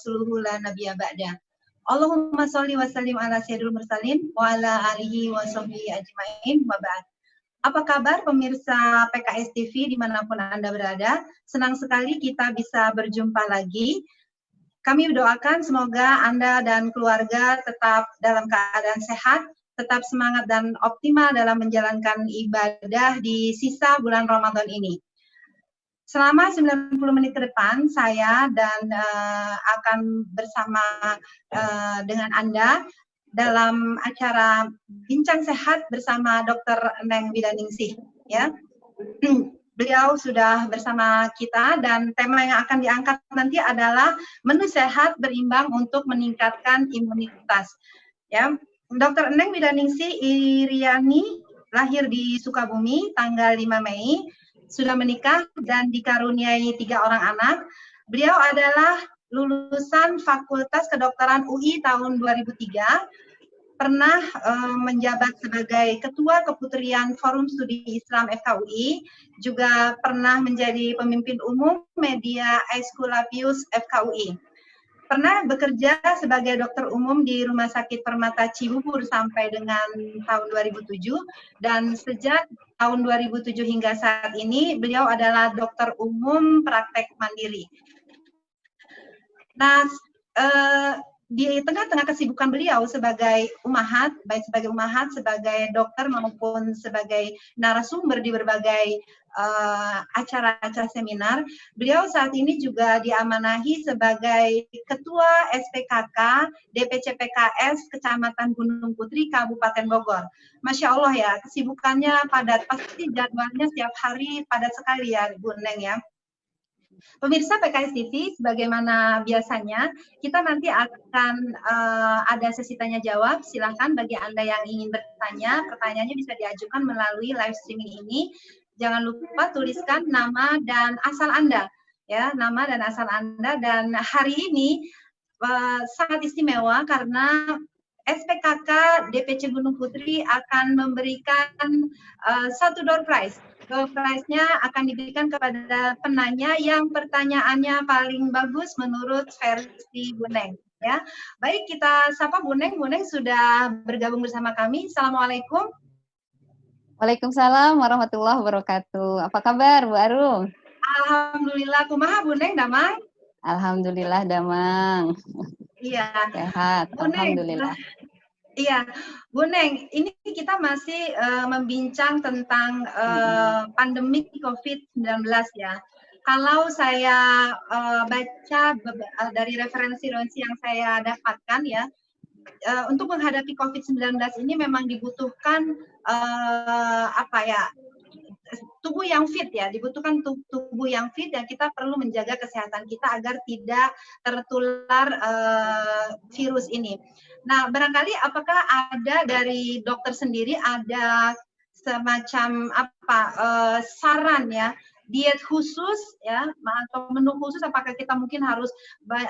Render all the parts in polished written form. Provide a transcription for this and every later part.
rasuluhu la nabiyya ba'da. Allahumma sholli wa sallim ala sayyidil mursalin wa ala alihi wa sahbihi ajmain wa ba'd. Apa kabar pemirsa PKS TV dimanapun Anda berada? Senang sekali kita bisa berjumpa lagi. Kami doakan semoga Anda dan keluarga tetap dalam keadaan sehat, tetap semangat dan optimal dalam menjalankan ibadah di sisa bulan Ramadan ini. Selama 90 menit ke depan, saya dan akan bersama dengan Anda dalam acara Bincang Sehat bersama Dr. Neng Widaningsih. Ya. Beliau sudah bersama kita dan tema yang akan diangkat nanti adalah menu sehat berimbang untuk meningkatkan imunitas. Ya, Dr. Neng Widaningsih Iriani lahir di Sukabumi tanggal 5 Mei, sudah menikah dan dikaruniai 3 orang anak. Beliau adalah lulusan Fakultas Kedokteran UI tahun 2003. Pernah menjabat sebagai Ketua Keputrian Forum Studi Islam FKUI, juga pernah menjadi pemimpin umum media Aesculapius FKUI. Pernah bekerja sebagai dokter umum di Rumah Sakit Permata Cibubur sampai dengan tahun 2007, dan sejak tahun 2007 hingga saat ini beliau adalah dokter umum praktek mandiri. Nah, di tengah-tengah kesibukan beliau sebagai umahat, baik sebagai umahat, sebagai dokter maupun sebagai narasumber di berbagai acara-acara seminar, beliau saat ini juga diamanahi sebagai Ketua SPKK DPC PKS Kecamatan Gunung Putri, Kabupaten Bogor. Masya Allah ya, kesibukannya padat, pasti jadwalnya setiap hari padat sekali ya, Bu Neng ya. Pemirsa PKS TV, sebagaimana biasanya, kita nanti akan ada sesi tanya jawab. Silahkan bagi Anda yang ingin bertanya, pertanyaannya bisa diajukan melalui live streaming ini. Jangan lupa tuliskan nama dan asal Anda, ya, nama dan asal Anda. Dan hari ini sangat istimewa karena SPKK DPC Gunung Putri akan memberikan satu door prize. Door prize-nya akan diberikan kepada penanya yang pertanyaannya paling bagus menurut versi Bu Neng. Ya, baik, kita sapa Bu Neng. Bu Neng sudah bergabung bersama kami. Assalamualaikum. Waalaikumsalam warahmatullahi wabarakatuh. Apa kabar, Bu Arum? Alhamdulillah, kumaha Bu Neng, damang? Alhamdulillah, damang. Iya. Sehat, Bu Neng, alhamdulillah. Iya, Bu Neng, ini kita masih membincang tentang pandemi COVID-19 ya. Kalau saya baca dari referensi yang saya dapatkan ya, untuk menghadapi COVID-19 ini memang dibutuhkan tubuh yang fit ya, dibutuhkan tubuh yang fit, dan kita perlu menjaga kesehatan kita agar tidak tertular virus ini. Nah, barangkali apakah ada dari dokter sendiri ada semacam saran ya, diet khusus ya, atau menu khusus, apakah kita mungkin harus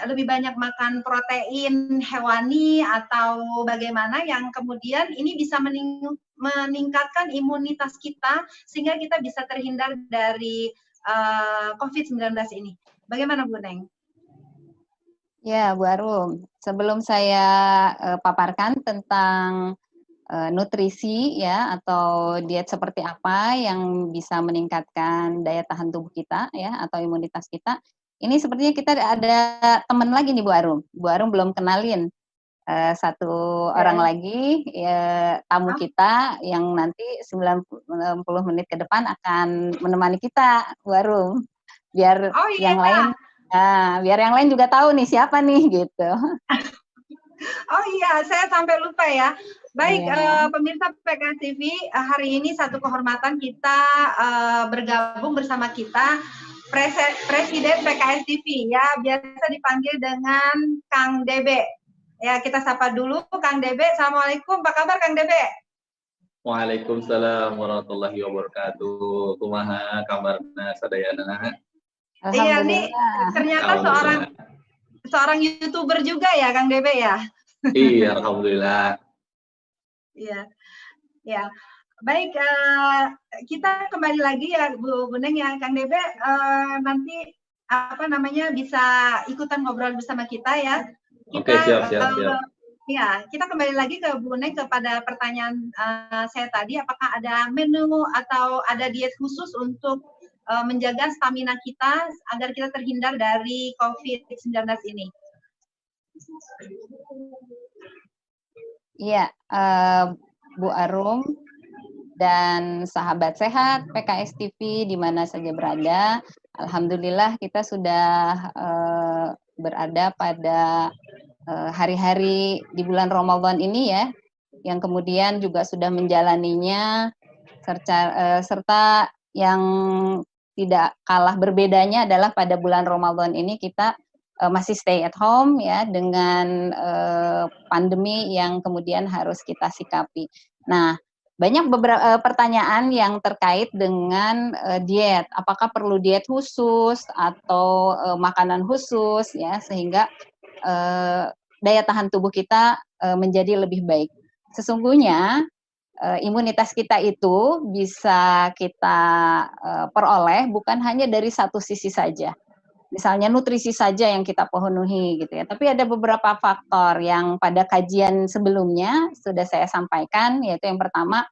lebih banyak makan protein hewani atau bagaimana yang kemudian ini bisa meningkatkan imunitas kita sehingga kita bisa terhindar dari COVID-19 ini. Bagaimana Bu Neng? Ya, Bu Arum, sebelum saya paparkan tentang nutrisi ya atau diet seperti apa yang bisa meningkatkan daya tahan tubuh kita ya atau imunitas kita. Ini sepertinya kita ada teman lagi nih Bu Arum. Bu Arum belum kenalin satu orang lagi ya, tamu kita yang nanti 90 menit ke depan akan menemani kita, Bu Arum. Biar yang lain biar yang lain juga tahu nih siapa nih gitu. Oh iya, saya sampai lupa ya. Baik, pemirsa PKS TV, hari ini satu kehormatan kita bergabung bersama kita Presiden PKS TV ya, biasa dipanggil dengan Kang Debe. Ya, kita sapa dulu Kang Debe. Assalamualaikum, apa kabar Kang Debe? Waalaikumsalam warahmatullahi wabarakatuh. Kumaha kabarna sadayana? Iya nih, ternyata seorang YouTuber juga ya Kang Debe ya? Iya, alhamdulillah. Iya, ya. Baik, kita kembali lagi ya Bu Neng ya, Kang Debe. Nanti bisa ikutan ngobrol bersama kita ya. Oke, siap. Ya, kita kembali lagi ke Bu Neng kepada pertanyaan saya tadi, apakah ada menu atau ada diet khusus untuk menjaga stamina kita agar kita terhindar dari COVID-19 ini? Iya, Bu Arum dan sahabat sehat PKS TV di mana saja berada, alhamdulillah kita sudah berada pada hari-hari di bulan Ramadan ini ya, yang kemudian juga sudah menjalaninya, serta yang tidak kalah berbedanya adalah pada bulan Ramadan ini kita masih stay at home ya, dengan pandemi yang kemudian harus kita sikapi. Nah, banyak beberapa pertanyaan yang terkait dengan diet, apakah perlu diet khusus atau makanan khusus ya, sehingga daya tahan tubuh kita menjadi lebih baik. Sesungguhnya imunitas kita itu bisa kita peroleh bukan hanya dari satu sisi saja. Misalnya nutrisi saja yang kita penuhi gitu ya. Tapi ada beberapa faktor yang pada kajian sebelumnya sudah saya sampaikan, yaitu yang pertama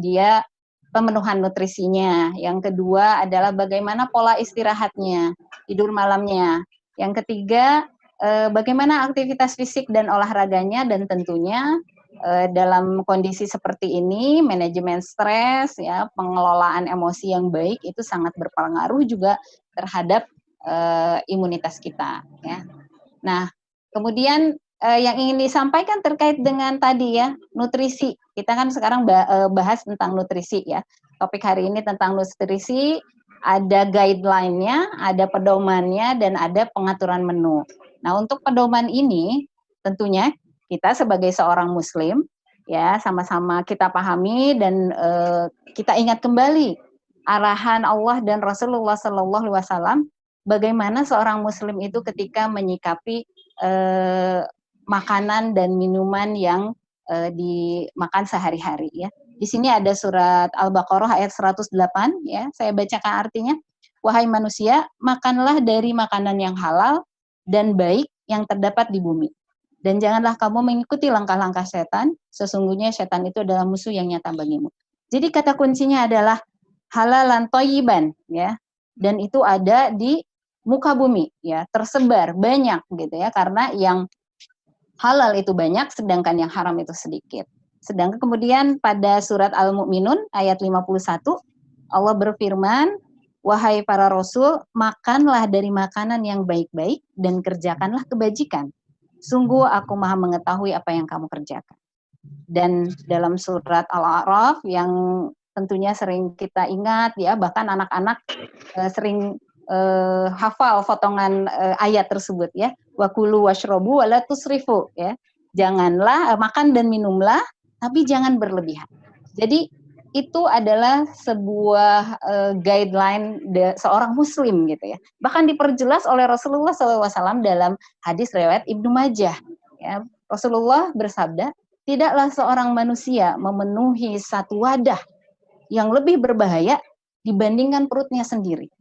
dia pemenuhan nutrisinya. Yang kedua adalah bagaimana pola istirahatnya, tidur malamnya. Yang ketiga, bagaimana aktivitas fisik dan olahraganya, dan tentunya dalam kondisi seperti ini, manajemen stres, ya, pengelolaan emosi yang baik itu sangat berpengaruh juga terhadap imunitas kita. Ya. Nah, kemudian yang ingin disampaikan terkait dengan tadi ya, nutrisi. Kita kan sekarang bahas tentang nutrisi ya. Topik hari ini tentang nutrisi. Ada guideline-nya, ada pedomannya, dan ada pengaturan menu. Nah, untuk pedoman ini tentunya kita sebagai seorang muslim ya, sama-sama kita pahami dan kita ingat kembali arahan Allah dan Rasulullah Shallallahu Alaihi Wasallam bagaimana seorang muslim itu ketika menyikapi makanan dan minuman yang dimakan sehari-hari ya. Di sini ada surat Al-Baqarah ayat 108 ya, saya bacakan artinya. Wahai manusia, makanlah dari makanan yang halal dan baik yang terdapat di bumi. Dan janganlah kamu mengikuti langkah-langkah setan, sesungguhnya setan itu adalah musuh yang nyata bagimu. Jadi kata kuncinya adalah halalan thayyiban ya. Dan itu ada di muka bumi ya, tersebar banyak gitu ya, karena yang halal itu banyak sedangkan yang haram itu sedikit. Sedangkan kemudian pada surat Al-Mu'minun ayat 51 Allah berfirman, wahai para rasul, makanlah dari makanan yang baik-baik dan kerjakanlah kebajikan. Sungguh aku maha mengetahui apa yang kamu kerjakan. Dan dalam surat Al-A'raf yang tentunya sering kita ingat ya, bahkan anak-anak sering hafal potongan ayat tersebut ya. Wa kulu washrobu wala tusrifu ya. Janganlah makan dan minumlah, tapi jangan berlebihan. Jadi itu adalah sebuah guideline seorang muslim gitu ya. Bahkan diperjelas oleh Rasulullah SAW dalam hadis riwayat Ibnu Majah. Ya. Rasulullah bersabda, tidaklah seorang manusia memenuhi satu wadah yang lebih berbahaya dibandingkan perutnya sendiri.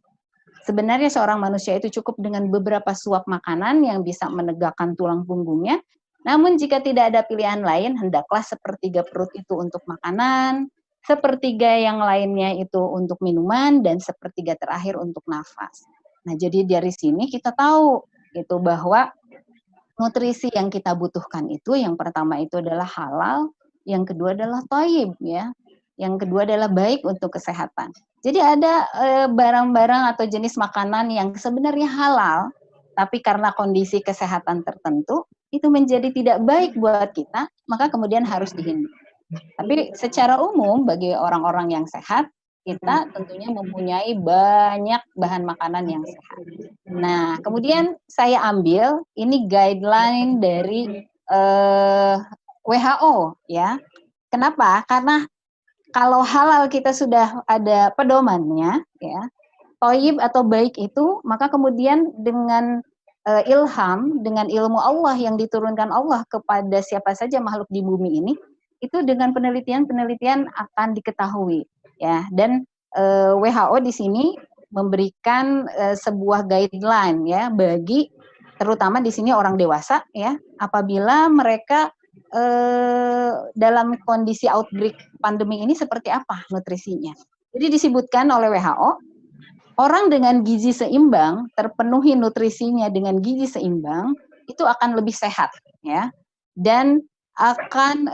Sebenarnya seorang manusia itu cukup dengan beberapa suap makanan yang bisa menegakkan tulang punggungnya. Namun jika tidak ada pilihan lain, hendaklah sepertiga perut itu untuk makanan, sepertiga yang lainnya itu untuk minuman, dan sepertiga terakhir untuk nafas. Nah, jadi dari sini kita tahu itu bahwa nutrisi yang kita butuhkan itu yang pertama itu adalah halal, yang kedua adalah thayyib ya. Yang kedua adalah baik untuk kesehatan. Jadi ada barang-barang atau jenis makanan yang sebenarnya halal, tapi karena kondisi kesehatan tertentu itu menjadi tidak baik buat kita, maka kemudian harus dihindari. Tapi secara umum bagi orang-orang yang sehat, kita tentunya mempunyai banyak bahan makanan yang sehat. Nah, kemudian saya ambil ini guideline dari WHO ya. Kenapa? Karena kalau halal kita sudah ada pedomannya ya, thayyib atau baik itu, maka kemudian dengan ilham, dengan ilmu Allah yang diturunkan Allah kepada siapa saja makhluk di bumi ini, itu dengan penelitian-penelitian akan diketahui ya. Dan WHO di sini memberikan sebuah guideline ya bagi terutama di sini orang dewasa ya, apabila mereka dalam kondisi outbreak pandemi ini seperti apa nutrisinya. Jadi disebutkan oleh WHO, orang dengan gizi seimbang, terpenuhi nutrisinya dengan gizi seimbang, itu akan lebih sehat ya. Dan akan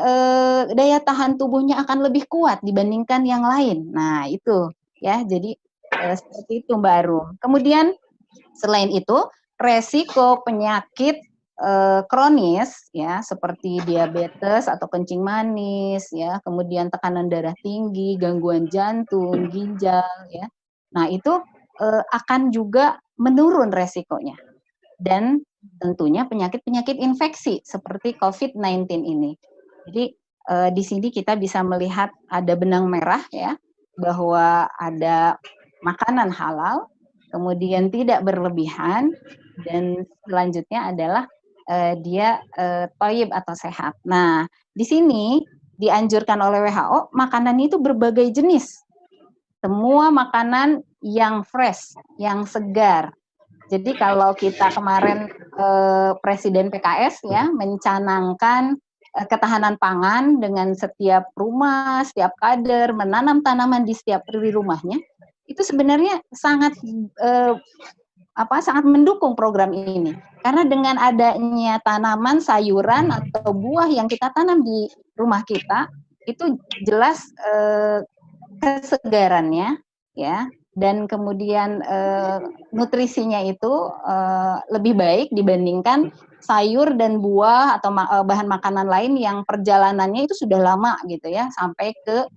daya tahan tubuhnya akan lebih kuat dibandingkan yang lain. Nah, itu ya. Jadi seperti itu Mbak Arum. Kemudian selain itu, resiko penyakit kronis ya seperti diabetes atau kencing manis ya, kemudian tekanan darah tinggi, gangguan jantung, ginjal ya. Nah, itu akan juga menurun resikonya. Dan tentunya penyakit-penyakit infeksi seperti COVID-19 ini. Jadi di sini kita bisa melihat ada benang merah ya, bahwa ada makanan halal, kemudian tidak berlebihan, dan selanjutnya adalah dia thayyib atau sehat. Nah, di sini dianjurkan oleh WHO makanan itu berbagai jenis. Semua makanan yang fresh, yang segar. Jadi kalau kita kemarin Presiden PKS ya mencanangkan ketahanan pangan dengan setiap rumah, setiap kader menanam tanaman di setiap rumahnya, itu sebenarnya sangat sangat mendukung program ini. Karena dengan adanya tanaman, sayuran atau buah yang kita tanam di rumah kita, itu jelas kesegarannya ya, dan kemudian nutrisinya itu lebih baik dibandingkan sayur dan buah atau bahan makanan lain yang perjalanannya itu sudah lama gitu ya, sampai ke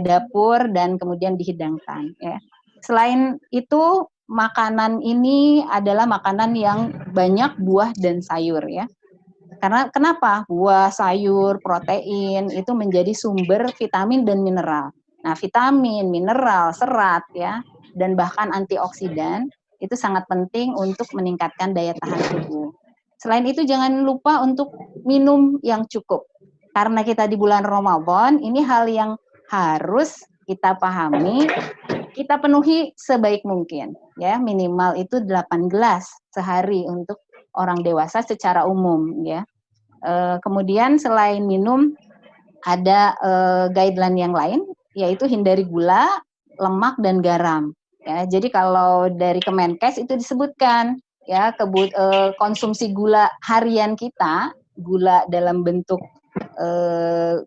dapur dan kemudian dihidangkan ya. Selain itu, makanan ini adalah makanan yang banyak buah dan sayur ya. Karena kenapa? Buah, sayur, protein itu menjadi sumber vitamin dan mineral. Nah, vitamin, mineral, serat ya, dan bahkan antioksidan itu sangat penting untuk meningkatkan daya tahan tubuh. Selain itu jangan lupa untuk minum yang cukup. Karena kita di bulan Ramadan, ini hal yang harus kita pahami, kita penuhi sebaik mungkin ya, minimal itu 8 gelas sehari untuk orang dewasa secara umum ya. Kemudian selain minum ada guideline yang lain, yaitu hindari gula, lemak dan garam ya. Jadi kalau dari Kemenkes itu disebutkan ya, konsumsi gula harian kita, gula dalam bentuk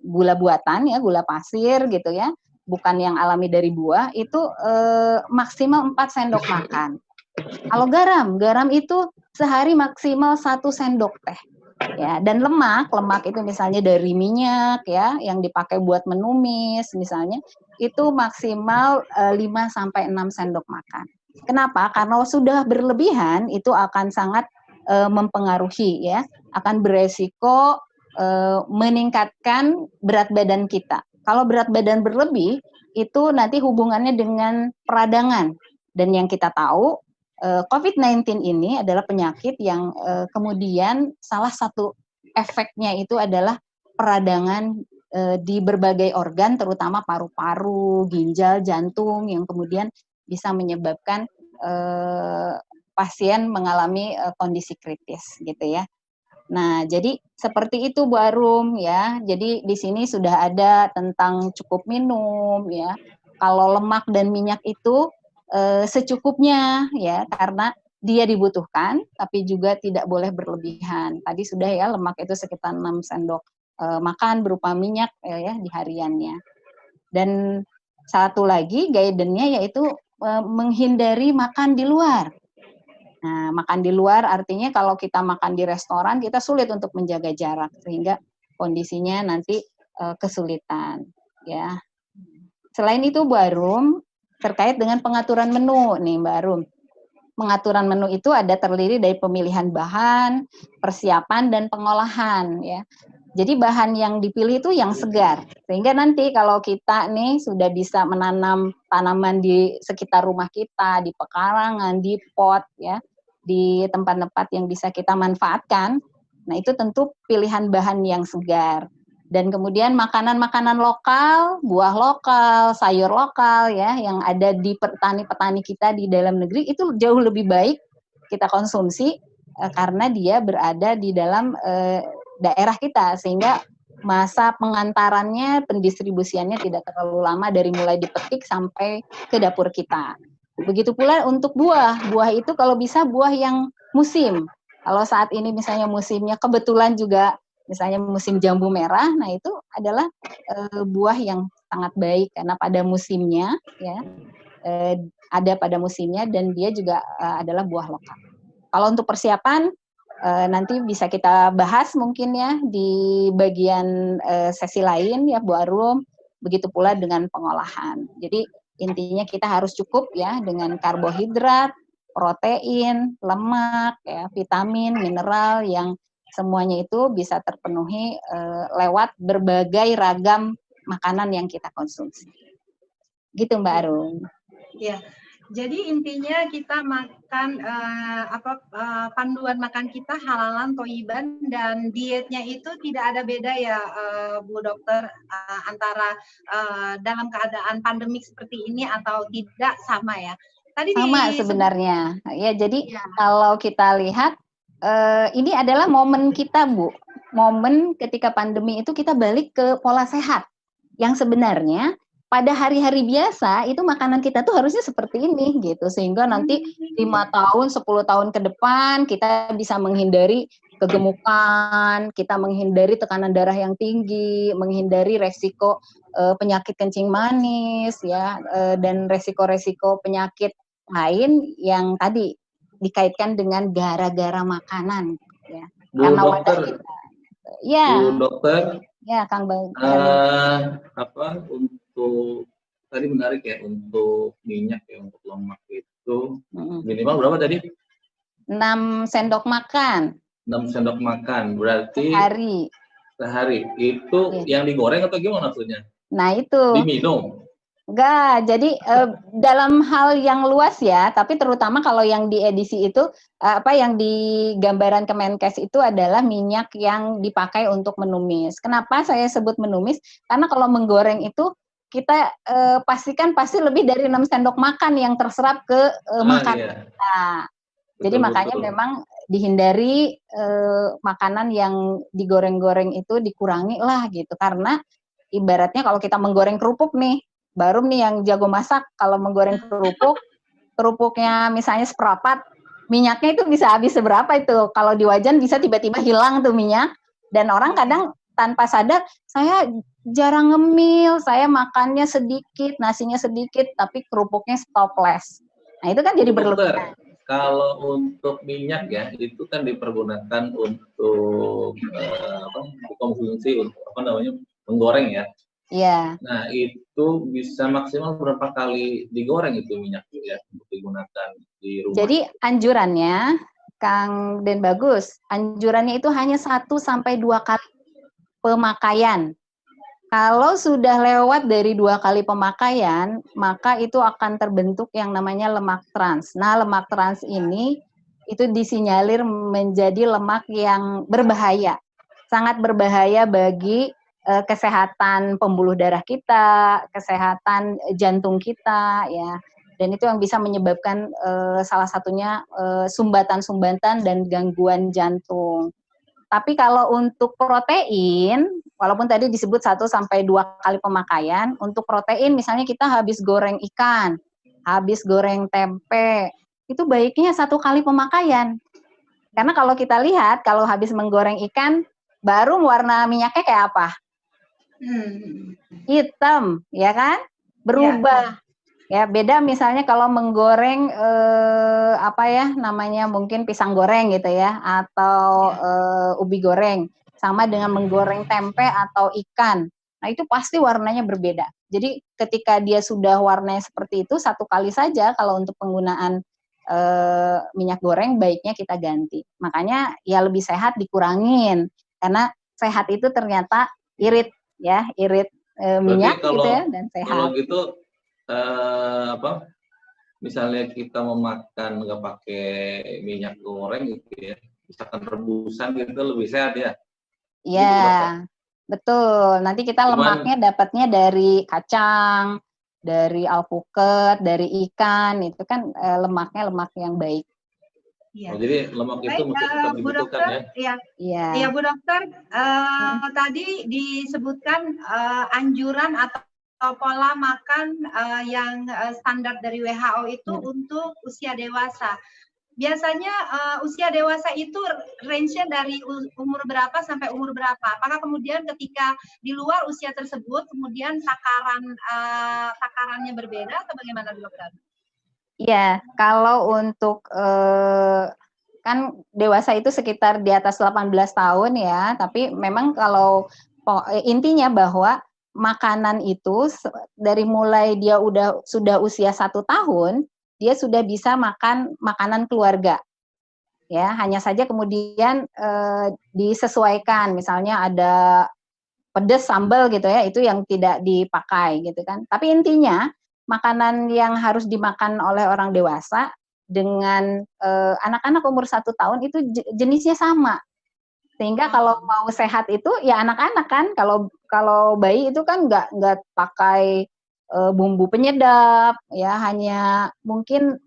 gula buatan ya, gula pasir gitu ya, bukan yang alami dari buah, itu maksimal 4 sendok makan. Kalau garam itu sehari maksimal 1 sendok teh. Ya, dan lemak itu misalnya dari minyak ya yang dipakai buat menumis misalnya, itu maksimal 5 sampai 6 sendok makan. Kenapa? Karena sudah berlebihan itu akan sangat mempengaruhi ya, akan beresiko meningkatkan berat badan kita. Kalau berat badan berlebih itu nanti hubungannya dengan peradangan, dan yang kita tahu COVID-19 ini adalah penyakit yang kemudian salah satu efeknya itu adalah peradangan di berbagai organ, terutama paru-paru, ginjal, jantung, yang kemudian bisa menyebabkan pasien mengalami kondisi kritis gitu ya. Nah, jadi seperti itu Bu Arum ya. Jadi di sini sudah ada tentang cukup minum ya. Kalau lemak dan minyak itu secukupnya ya, karena dia dibutuhkan tapi juga tidak boleh berlebihan. Tadi sudah ya, lemak itu sekitar 6 sendok makan berupa minyak ya di hariannya. Dan satu lagi guidance-nya yaitu menghindari makan di luar. Nah, makan di luar artinya kalau kita makan di restoran kita sulit untuk menjaga jarak sehingga kondisinya nanti kesulitan ya. Selain itu Bu Arum, terkait dengan pengaturan menu nih Mbak Arum. Pengaturan menu itu ada terdiri dari pemilihan bahan, persiapan dan pengolahan ya. Jadi bahan yang dipilih itu yang segar. Sehingga nanti kalau kita nih sudah bisa menanam tanaman di sekitar rumah kita, di pekarangan, di pot ya, di tempat-tempat yang bisa kita manfaatkan. Nah, itu tentu pilihan bahan yang segar. Dan kemudian makanan-makanan lokal, buah lokal, sayur lokal ya yang ada di petani-petani kita di dalam negeri itu jauh lebih baik kita konsumsi karena dia berada di dalam daerah kita sehingga masa pengantarannya, pendistribusiannya tidak terlalu lama dari mulai dipetik sampai ke dapur kita. Begitu pula untuk buah. Buah itu kalau bisa buah yang musim. Kalau saat ini misalnya musimnya kebetulan juga misalnya musim jambu merah, nah itu adalah buah yang sangat baik karena pada musimnya ya ada pada musimnya dan dia juga adalah buah lokal. Kalau untuk persiapan nanti bisa kita bahas mungkin ya di bagian sesi lain ya Bu Arum. Begitu pula dengan pengolahan. Jadi intinya kita harus cukup ya dengan karbohidrat, protein, lemak, ya, vitamin, mineral yang semuanya itu bisa terpenuhi lewat berbagai ragam makanan yang kita konsumsi. Gitu Mbak Arum. Ya. Jadi intinya kita makan panduan makan kita halalan toyiban dan dietnya itu tidak ada beda ya Bu Dokter antara dalam keadaan pandemik seperti ini atau tidak sama ya. Tadi sama sebenarnya. Ya jadi kalau kita lihat ini adalah momen kita Bu. Momen ketika pandemi itu kita balik ke pola sehat. Yang sebenarnya pada hari-hari biasa itu makanan kita tuh harusnya seperti ini gitu sehingga nanti 5 tahun 10 tahun ke depan kita bisa menghindari kegemukan, kita menghindari tekanan darah yang tinggi, menghindari resiko penyakit kencing manis ya dan resiko-resiko penyakit lain yang tadi dikaitkan dengan gara-gara makanan ya. Bu Karena Dokter, ya. Bu Dokter, ya Kang Bang. Untuk tadi menarik ya untuk minyak ya untuk lemak itu minimal berapa tadi? 6 sendok makan. 6 sendok makan berarti sehari. Itu yang digoreng atau gimana maksudnya? Nah itu. Diminum. Enggak, jadi dalam hal yang luas ya, tapi terutama kalau yang di edisi itu yang di gambaran Kemenkes itu adalah minyak yang dipakai untuk menumis. Kenapa saya sebut menumis? Karena kalau menggoreng itu kita pastikan pasti lebih dari 6 sendok makan yang terserap ke makanan kita. Jadi makanya memang dihindari makanan yang digoreng-goreng itu dikurangi lah gitu. Karena ibaratnya kalau kita menggoreng kerupuk nih, baru nih yang jago masak kalau menggoreng kerupuknya misalnya seperempat, minyaknya itu bisa habis seberapa itu. Kalau di wajan bisa tiba-tiba hilang tuh minyak. Dan orang kadang tanpa sadar, saya jarang ngemil, saya makannya sedikit, nasinya sedikit, tapi kerupuknya stopless. Nah itu kan jadi berlebihan. Kalau untuk minyak ya, itu kan dipergunakan untuk dikonsumsi untuk menggoreng ya. Iya. Nah itu bisa maksimal berapa kali digoreng itu minyak ya untuk digunakan di rumah? Jadi anjurannya, Kang Den Bagus, anjurannya itu hanya 1 sampai 2 kali pemakaian. Kalau sudah lewat dari 2 kali pemakaian, maka itu akan terbentuk yang namanya lemak trans. Nah, lemak trans ini itu disinyalir menjadi lemak yang berbahaya. Sangat berbahaya bagi kesehatan pembuluh darah kita, kesehatan jantung kita ya. Dan itu yang bisa menyebabkan salah satunya sumbatan-sumbatan dan gangguan jantung. Tapi kalau untuk protein, walaupun tadi disebut 1 sampai 2 kali pemakaian, untuk protein misalnya kita habis goreng ikan, habis goreng tempe, itu baiknya 1 kali pemakaian. Karena kalau kita lihat, kalau habis menggoreng ikan, baru warna minyaknya kayak apa? Hitam, ya kan? Berubah. Ya, beda misalnya kalau menggoreng mungkin pisang goreng gitu ya, atau ubi goreng, sama dengan menggoreng tempe atau ikan. Nah, itu pasti warnanya berbeda. Jadi ketika dia sudah warnanya seperti itu, 1 kali saja kalau untuk penggunaan minyak goreng baiknya kita ganti. Makanya ya lebih sehat dikurangin, karena sehat itu ternyata irit ya, irit minyak kalau, gitu ya, dan sehat. Kalau gitu misalnya kita memakan nggak pakai minyak goreng gitu ya, misalkan rebusan gitu lebih sehat ya? Iya, Betul. Nanti kita lemaknya dapatnya dari kacang, dari alpukat, dari ikan. Itu kan lemaknya lemak yang baik. Iya. Oh, jadi lemak itu mesti tetap Bu dibutuhkan Dokter, ya? Iya. Iya Bu Dokter, tadi disebutkan anjuran atau pola makan yang standar dari WHO itu untuk usia dewasa. Biasanya usia dewasa itu range-nya dari umur berapa sampai umur berapa? Apakah kemudian ketika di luar usia tersebut kemudian takarannya berbeda atau bagaimana, Dokter? Iya, kalau untuk kan dewasa itu sekitar di atas 18 tahun ya, tapi memang kalau intinya bahwa makanan itu dari mulai dia sudah usia 1 tahun, dia sudah bisa makan makanan keluarga. Ya, hanya saja kemudian disesuaikan, misalnya ada pedas sambal gitu ya, itu yang tidak dipakai gitu kan. Tapi intinya makanan yang harus dimakan oleh orang dewasa dengan anak-anak umur 1 tahun itu jenisnya sama. Sehingga kalau mau sehat itu ya anak-anak kan, kalau bayi itu kan nggak pakai bumbu penyedap, ya hanya mungkin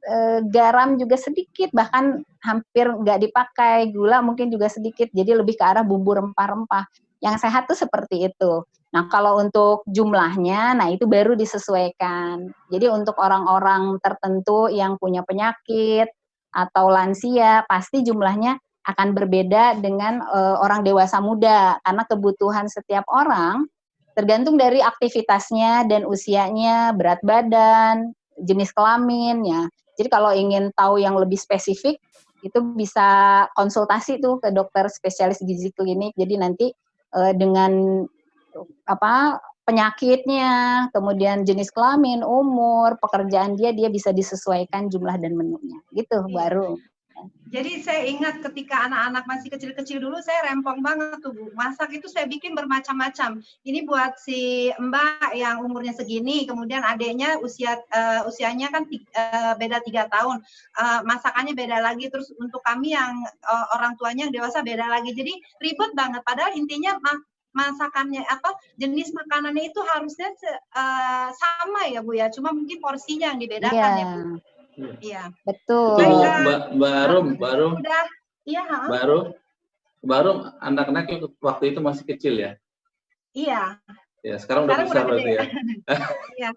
garam juga sedikit, bahkan hampir nggak dipakai, gula mungkin juga sedikit, jadi lebih ke arah bumbu rempah-rempah. Yang sehat tuh seperti itu. Nah kalau untuk jumlahnya, nah itu baru disesuaikan. Jadi untuk orang-orang tertentu yang punya penyakit atau lansia, pasti jumlahnya akan berbeda dengan orang dewasa muda, karena kebutuhan setiap orang tergantung dari aktivitasnya dan usianya, berat badan, jenis kelamin ya. Jadi kalau ingin tahu yang lebih spesifik, itu bisa konsultasi tuh ke dokter spesialis gizi klinik. Jadi nanti dengan penyakitnya, kemudian jenis kelamin, umur, pekerjaan dia bisa disesuaikan jumlah dan menunya. Gitu baru. Jadi saya ingat ketika anak-anak masih kecil-kecil dulu, saya rempong banget tuh Bu. Masak itu saya bikin bermacam-macam. Ini buat si Mbak yang umurnya segini, kemudian adiknya usianya kan beda 3 tahun. Masakannya beda lagi, terus untuk kami yang orang tuanya yang dewasa beda lagi. Jadi ribet banget. Padahal intinya masakannya jenis makanannya itu harusnya sama ya Bu ya. Cuma mungkin porsinya yang dibedakan ya Bu. Iya. Betul. Mbak Arum, anak-anaknya waktu itu masih kecil ya? Iya. Ya, sekarang udah besar berarti ya. Iya.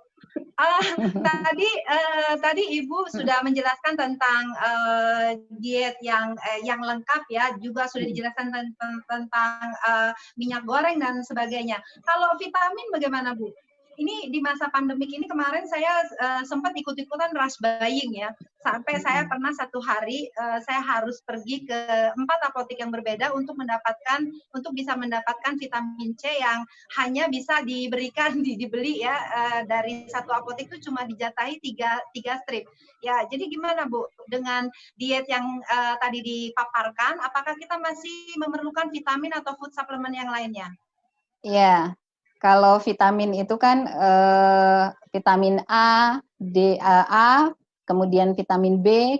Tadi Ibu sudah menjelaskan tentang diet yang lengkap ya, juga sudah dijelaskan tentang minyak goreng dan sebagainya. Kalau vitamin bagaimana Bu? Ini di masa pandemik ini kemarin saya sempat ikut-ikutan rush buying ya, sampai saya pernah 1 hari saya harus pergi ke 4 apotek yang berbeda untuk bisa mendapatkan vitamin C yang hanya bisa dibeli ya dari 1 apotek itu cuma dijatahi 3 strip. Ya, jadi gimana Bu dengan diet yang tadi dipaparkan? Apakah kita masih memerlukan vitamin atau food supplement yang lainnya? Iya. Kalau vitamin itu kan vitamin A, kemudian vitamin B,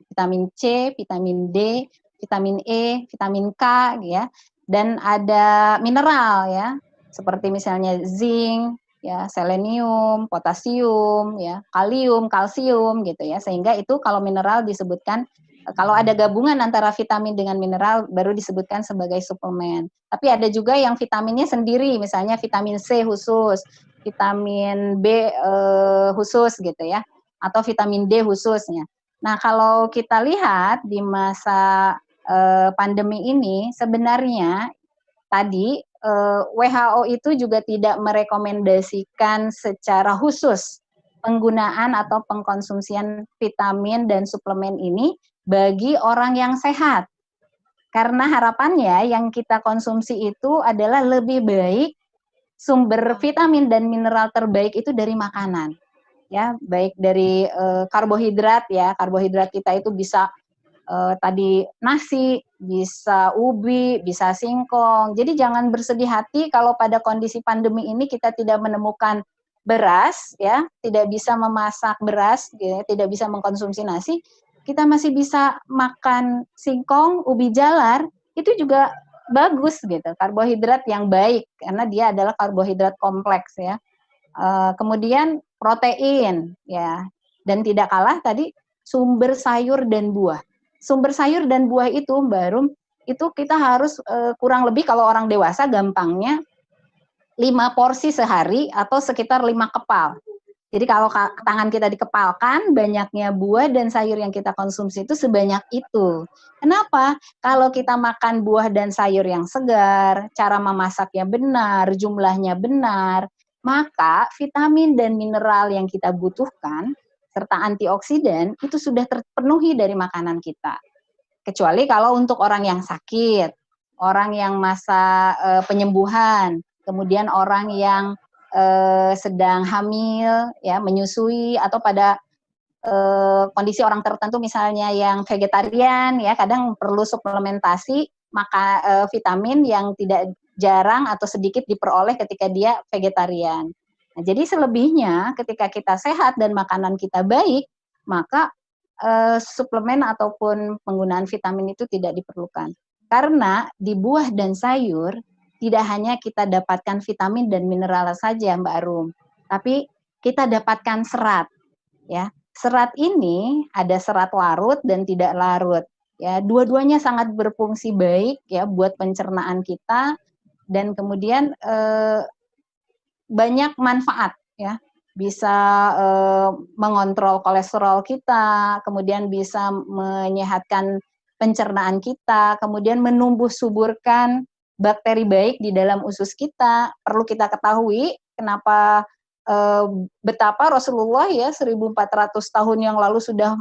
vitamin C, vitamin D, vitamin E, vitamin K, ya, dan ada mineral ya, seperti misalnya zinc, ya, selenium, potasium, ya, kalium, kalsium, gitu ya, sehingga itu kalau mineral disebutkan. Kalau ada gabungan antara vitamin dengan mineral baru disebutkan sebagai suplemen. Tapi ada juga yang vitaminnya sendiri, misalnya vitamin C khusus, vitamin B khusus gitu ya, atau vitamin D khususnya. Nah kalau kita lihat di masa pandemi ini sebenarnya tadi WHO itu juga tidak merekomendasikan secara khusus penggunaan atau pengkonsumsian vitamin dan suplemen ini bagi orang yang sehat. Karena harapannya yang kita konsumsi itu adalah lebih baik, sumber vitamin dan mineral terbaik itu dari makanan. Ya, baik dari karbohidrat ya. Karbohidrat kita itu bisa tadi nasi, bisa ubi, bisa singkong. Jadi jangan bersedih hati kalau pada kondisi pandemi ini kita tidak menemukan beras ya, tidak bisa memasak beras, ya, tidak bisa mengkonsumsi nasi. Kita masih bisa makan singkong, ubi jalar, itu juga bagus gitu, karbohidrat yang baik karena dia adalah karbohidrat kompleks ya. Kemudian protein ya, dan tidak kalah tadi sumber sayur dan buah. Sumber sayur dan buah itu Mbak Rum, itu kita harus kurang lebih kalau orang dewasa gampangnya 5 porsi sehari atau sekitar 5 kepal. Jadi kalau tangan kita dikepalkan, banyaknya buah dan sayur yang kita konsumsi itu sebanyak itu. Kenapa? Kalau kita makan buah dan sayur yang segar, cara memasaknya benar, jumlahnya benar, maka vitamin dan mineral yang kita butuhkan, serta antioksidan, itu sudah terpenuhi dari makanan kita. Kecuali kalau untuk orang yang sakit, orang yang masa penyembuhan, kemudian orang yang sedang hamil, ya menyusui, atau pada kondisi orang tertentu misalnya yang vegetarian, ya kadang perlu suplementasi maka vitamin yang tidak jarang atau sedikit diperoleh ketika dia vegetarian. Nah, jadi selebihnya ketika kita sehat dan makanan kita baik, maka suplemen ataupun penggunaan vitamin itu tidak diperlukan. Karena di buah dan sayur tidak hanya kita dapatkan vitamin dan mineral saja, Mbak Arum, tapi kita dapatkan serat. Ya, serat ini ada serat larut dan tidak larut. Ya, dua-duanya sangat berfungsi baik ya buat pencernaan kita dan kemudian banyak manfaat ya. Bisa mengontrol kolesterol kita, kemudian bisa menyehatkan pencernaan kita, kemudian menumbuh suburkan bakteri baik di dalam usus kita. Perlu kita ketahui kenapa betapa Rasulullah ya 1400 tahun yang lalu sudah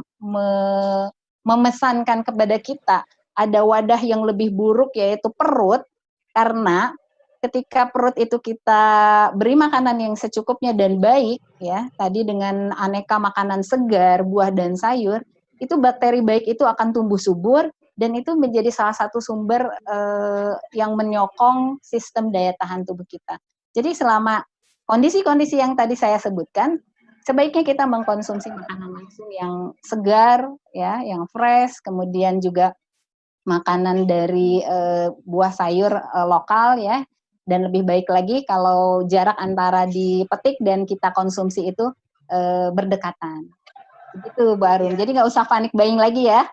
memesankan kepada kita ada wadah yang lebih buruk yaitu perut, karena ketika perut itu kita beri makanan yang secukupnya dan baik ya, tadi dengan aneka makanan segar, buah dan sayur, itu bakteri baik itu akan tumbuh subur dan itu menjadi salah satu sumber yang menyokong sistem daya tahan tubuh kita. Jadi selama kondisi-kondisi yang tadi saya sebutkan, sebaiknya kita mengkonsumsi makanan langsung yang segar, ya, yang fresh, kemudian juga makanan dari buah sayur lokal, ya, dan lebih baik lagi kalau jarak antara dipetik dan kita konsumsi itu berdekatan. Begitu, Bu Arum. Jadi nggak usah panik buying lagi ya.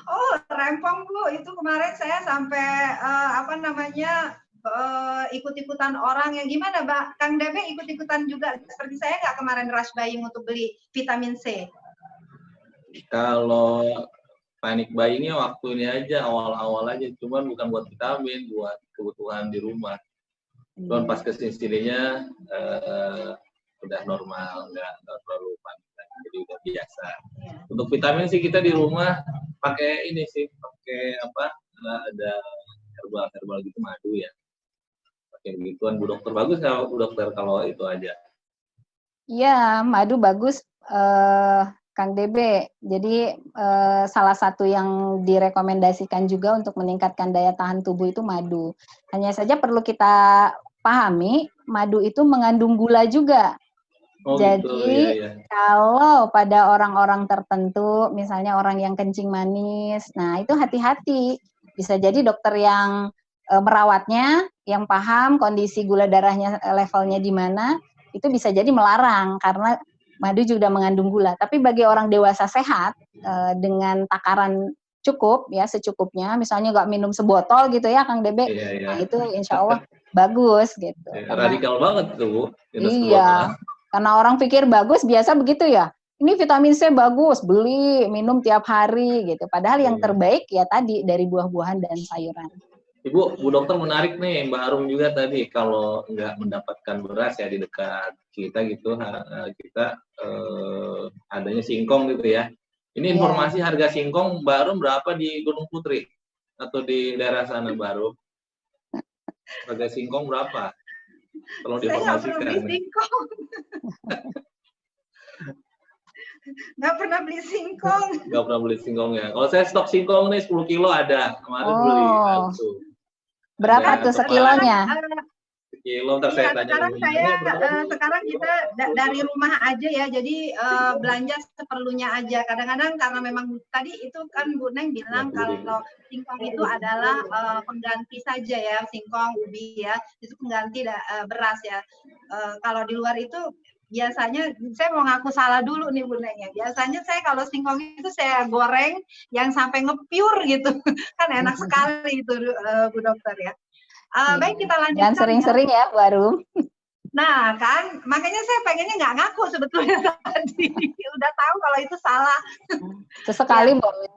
Oh, rempong Bu, itu kemarin saya sampai ikut-ikutan orang yang gimana, Mbak? Kang Debe ikut-ikutan juga seperti saya nggak kemarin rush buying untuk beli vitamin C? Kalau panic buyingnya waktu ini aja, awal-awal aja, cuman bukan buat vitamin, buat kebutuhan di rumah. Cuman pas kesininya udah normal, nggak terlalu panik, jadi udah biasa. Untuk vitamin sih kita di rumah pakai ini sih, pakai ada herbal gitu, madu ya. Pakai begituan. Bu Dokter bagus nggak Bu Dokter kalau itu aja? Iya, madu bagus, Kang Debe. Jadi salah satu yang direkomendasikan juga untuk meningkatkan daya tahan tubuh itu madu. Hanya saja perlu kita pahami, madu itu mengandung gula juga. Oh, jadi gitu, iya. Kalau pada orang-orang tertentu, misalnya orang yang kencing manis, nah itu hati-hati. Bisa jadi dokter yang merawatnya, yang paham kondisi gula darahnya levelnya di mana, itu bisa jadi melarang karena madu juga mengandung gula. Tapi bagi orang dewasa sehat dengan takaran cukup ya, secukupnya, misalnya nggak minum sebotol gitu ya Kang Debe, Iya. Nah itu insya Allah bagus gitu. Ya, radikal banget tuh Bu. Iya. Karena orang pikir bagus, biasa begitu ya. Ini vitamin C bagus, beli, minum tiap hari gitu. Padahal yang terbaik ya tadi dari buah-buahan dan sayuran. Ibu, Bu Dokter menarik nih, Mbak Arum juga tadi kalau nggak mendapatkan beras ya di dekat kita gitu, kita adanya singkong gitu ya. Ini informasi harga singkong Mbak Arum berapa di Gunung Putri atau di daerah sana Mbak Arum? Harga singkong berapa? Tolong diinformasikan. Saya nggak pernah beli singkong. Nggak pernah beli singkong. Nggak pernah beli singkong ya. Kalau saya stok singkong nih 10 kilo ada. Kemarin beli langsung. Berapa tuh sekilonya? kilo. Ntar saya tanya sekarang kita dari rumah aja ya, jadi belanja seperlunya aja. Kadang-kadang karena memang tadi itu kan Bu Neng bilang kalau singkong itu adalah pengganti saja ya, singkong, ubi ya, itu pengganti beras ya. Kalau di luar itu biasanya saya mau ngaku salah dulu nih Bu Neng ya. Biasanya saya kalau singkong itu saya goreng yang sampai ngepiur gitu. Kan enak sekali itu Bu Dokter ya. Baik, kita lanjutkan. Dan sering-sering ya Bu Arum. Nah kan, makanya saya pengennya nggak ngaku sebetulnya tadi. Udah tahu kalau itu salah. Sesekali ya. boleh.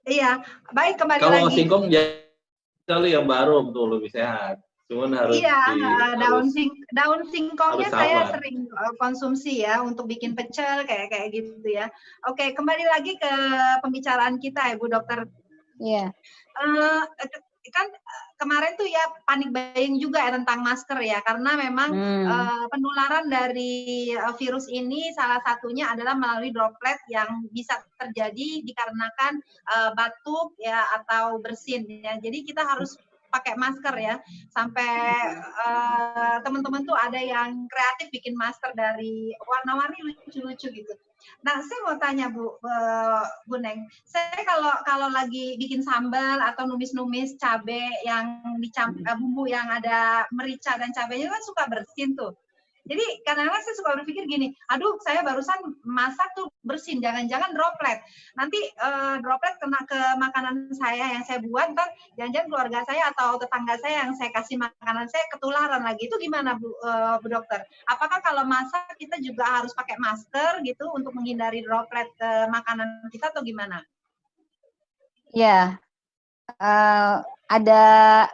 Iya, baik kembali kalau lagi. Kalau singkong sekali yang baru tuh lebih sehat. Cuman harus daun singkongnya saya sering konsumsi ya untuk bikin pecel kayak gitu ya. Oke, kembali lagi ke pembicaraan kita ya Bu Dokter. Iya. Kan kemarin tuh ya panik buying juga ya tentang masker ya, karena memang penularan dari virus ini salah satunya adalah melalui droplet yang bisa terjadi dikarenakan batuk ya atau bersin ya. Jadi kita harus pakai masker ya, sampai teman-teman tuh ada yang kreatif bikin masker dari warna-warni lucu-lucu gitu. Nah, saya mau tanya Bu Neng, saya kalau lagi bikin sambal atau numis-numis cabai yang bumbu yang ada merica dan cabainya kan suka bersin tuh. Jadi kadang-kadang saya suka berpikir gini, aduh saya barusan masak tuh bersin, jangan-jangan droplet. Nanti droplet kena ke makanan saya yang saya buat, ntar jangan-jangan keluarga saya atau tetangga saya yang saya kasih makanan saya ketularan lagi. Itu gimana Bu Dokter? Apakah kalau masak kita juga harus pakai masker gitu untuk menghindari droplet ke makanan kita atau gimana? Ya, ada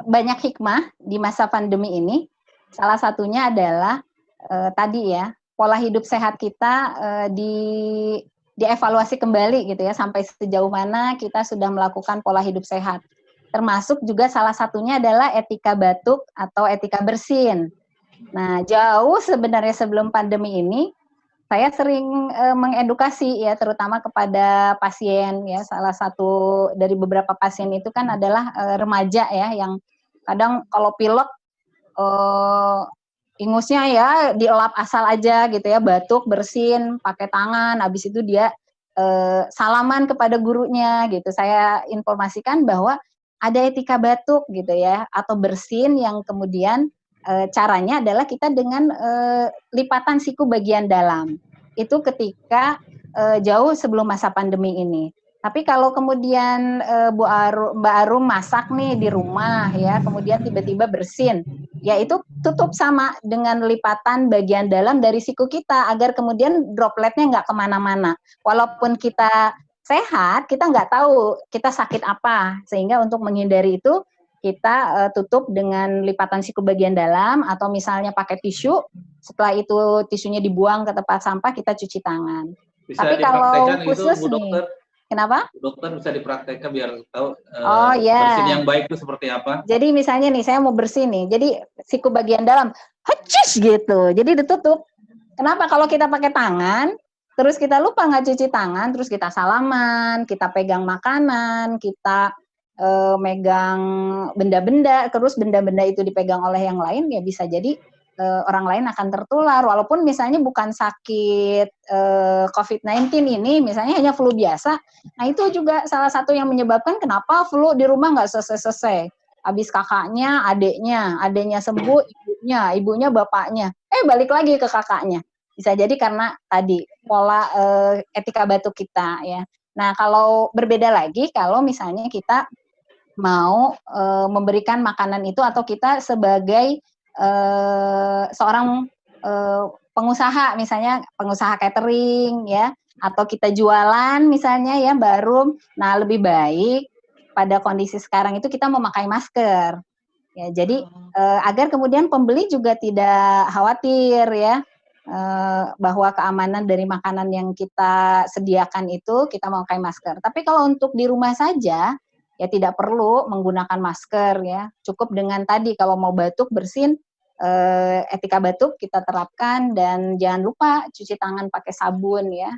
banyak hikmah di masa pandemi ini. Salah satunya adalah tadi ya, pola hidup sehat kita dievaluasi kembali gitu ya, sampai sejauh mana kita sudah melakukan pola hidup sehat. Termasuk juga salah satunya adalah etika batuk atau etika bersin. Nah, jauh sebenarnya sebelum pandemi ini, saya sering mengedukasi ya, terutama kepada pasien ya. Salah satu dari beberapa pasien itu kan adalah remaja ya, yang kadang kalau pilek ingusnya ya dielap asal aja gitu ya, batuk, bersin, pakai tangan, habis itu dia salaman kepada gurunya gitu. Saya informasikan bahwa ada etika batuk gitu ya, atau bersin yang kemudian caranya adalah kita dengan lipatan siku bagian dalam. Itu ketika jauh sebelum masa pandemi ini. Tapi kalau kemudian Mbak Arum masak nih di rumah ya, kemudian tiba-tiba bersin, ya itu tutup sama dengan lipatan bagian dalam dari siku kita agar kemudian dropletnya nggak kemana-mana. Walaupun kita sehat, kita nggak tahu kita sakit apa, sehingga untuk menghindari itu kita tutup dengan lipatan siku bagian dalam atau misalnya pakai tisu. Setelah itu tisunya dibuang ke tempat sampah, kita cuci tangan. Bisa tapi kalau khusus itu, Bu Dokter, nih, kenapa? Dokter bisa dipraktekkan biar tahu bersin yang baik itu seperti apa. Jadi misalnya nih, saya mau bersih nih, jadi siku bagian dalam, hacis gitu, jadi ditutup. Kenapa? Kalau kita pakai tangan, terus kita lupa nggak cuci tangan, terus kita salaman, kita pegang makanan, kita megang benda-benda, terus benda-benda itu dipegang oleh yang lain, ya bisa jadi orang lain akan tertular, walaupun misalnya bukan sakit COVID-19 ini, misalnya hanya flu biasa. Nah itu juga salah satu yang menyebabkan kenapa flu di rumah nggak selesai-selesai. Habis kakaknya, adeknya sembuh, ibunya bapaknya, balik lagi ke kakaknya. Bisa jadi karena tadi pola etika batuk kita ya. Nah kalau berbeda lagi, kalau misalnya kita mau memberikan makanan itu atau kita sebagai seorang pengusaha, misalnya pengusaha catering ya, atau kita jualan misalnya ya baru, nah lebih baik pada kondisi sekarang itu kita memakai masker ya, jadi agar kemudian pembeli juga tidak khawatir ya bahwa keamanan dari makanan yang kita sediakan itu kita memakai masker. Tapi kalau untuk di rumah saja ya tidak perlu menggunakan masker ya, cukup dengan tadi kalau mau batuk bersin, etika batuk kita terapkan, dan jangan lupa cuci tangan pakai sabun ya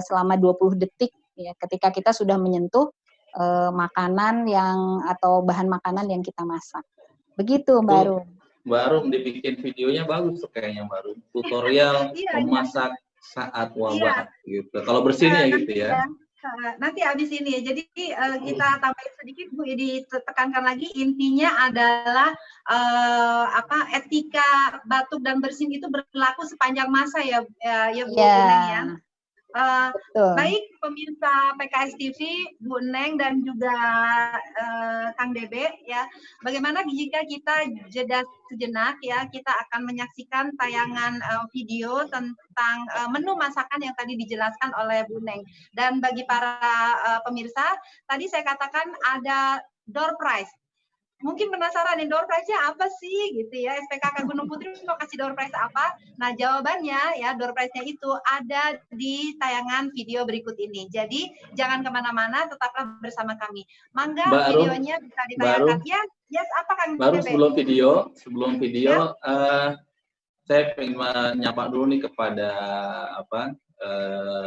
selama 20 detik ya ketika kita sudah menyentuh makanan yang atau bahan makanan yang kita masak. Begitu Mbak Arum. Mbak Arum dibikin videonya bagus tuh kayaknya Mbak Arum. Tutorial Iya, memasak saat iya. wabah gitu. Kalau bersihnya gitu Nanti ya. Nanti habis ini ya. Jadi kita tambahin sedikit Bu, ditekankan lagi intinya adalah etika batuk dan bersin itu berlaku sepanjang masa ya Bu Neng ya. Baik pemirsa PKS TV, Bu Neng dan juga Kang Debe ya. Bagaimana jika kita jeda sejenak ya, kita akan menyaksikan tayangan video tentang menu masakan yang tadi dijelaskan oleh Bu Neng. Dan bagi para pemirsa, tadi saya katakan ada door prize. Mungkin penasaran nih door prize-nya apa sih gitu ya, SPKK Gunung Putri mau kasih door prize apa? Nah jawabannya ya door prize-nya itu ada di tayangan video berikut ini. Jadi jangan kemana-mana, tetaplah bersama kami. Mangga videonya bisa ditayangkan. Yes, apa Kang Baru Bebe? sebelum video ya? Saya ingin menyapa dulu nih kepada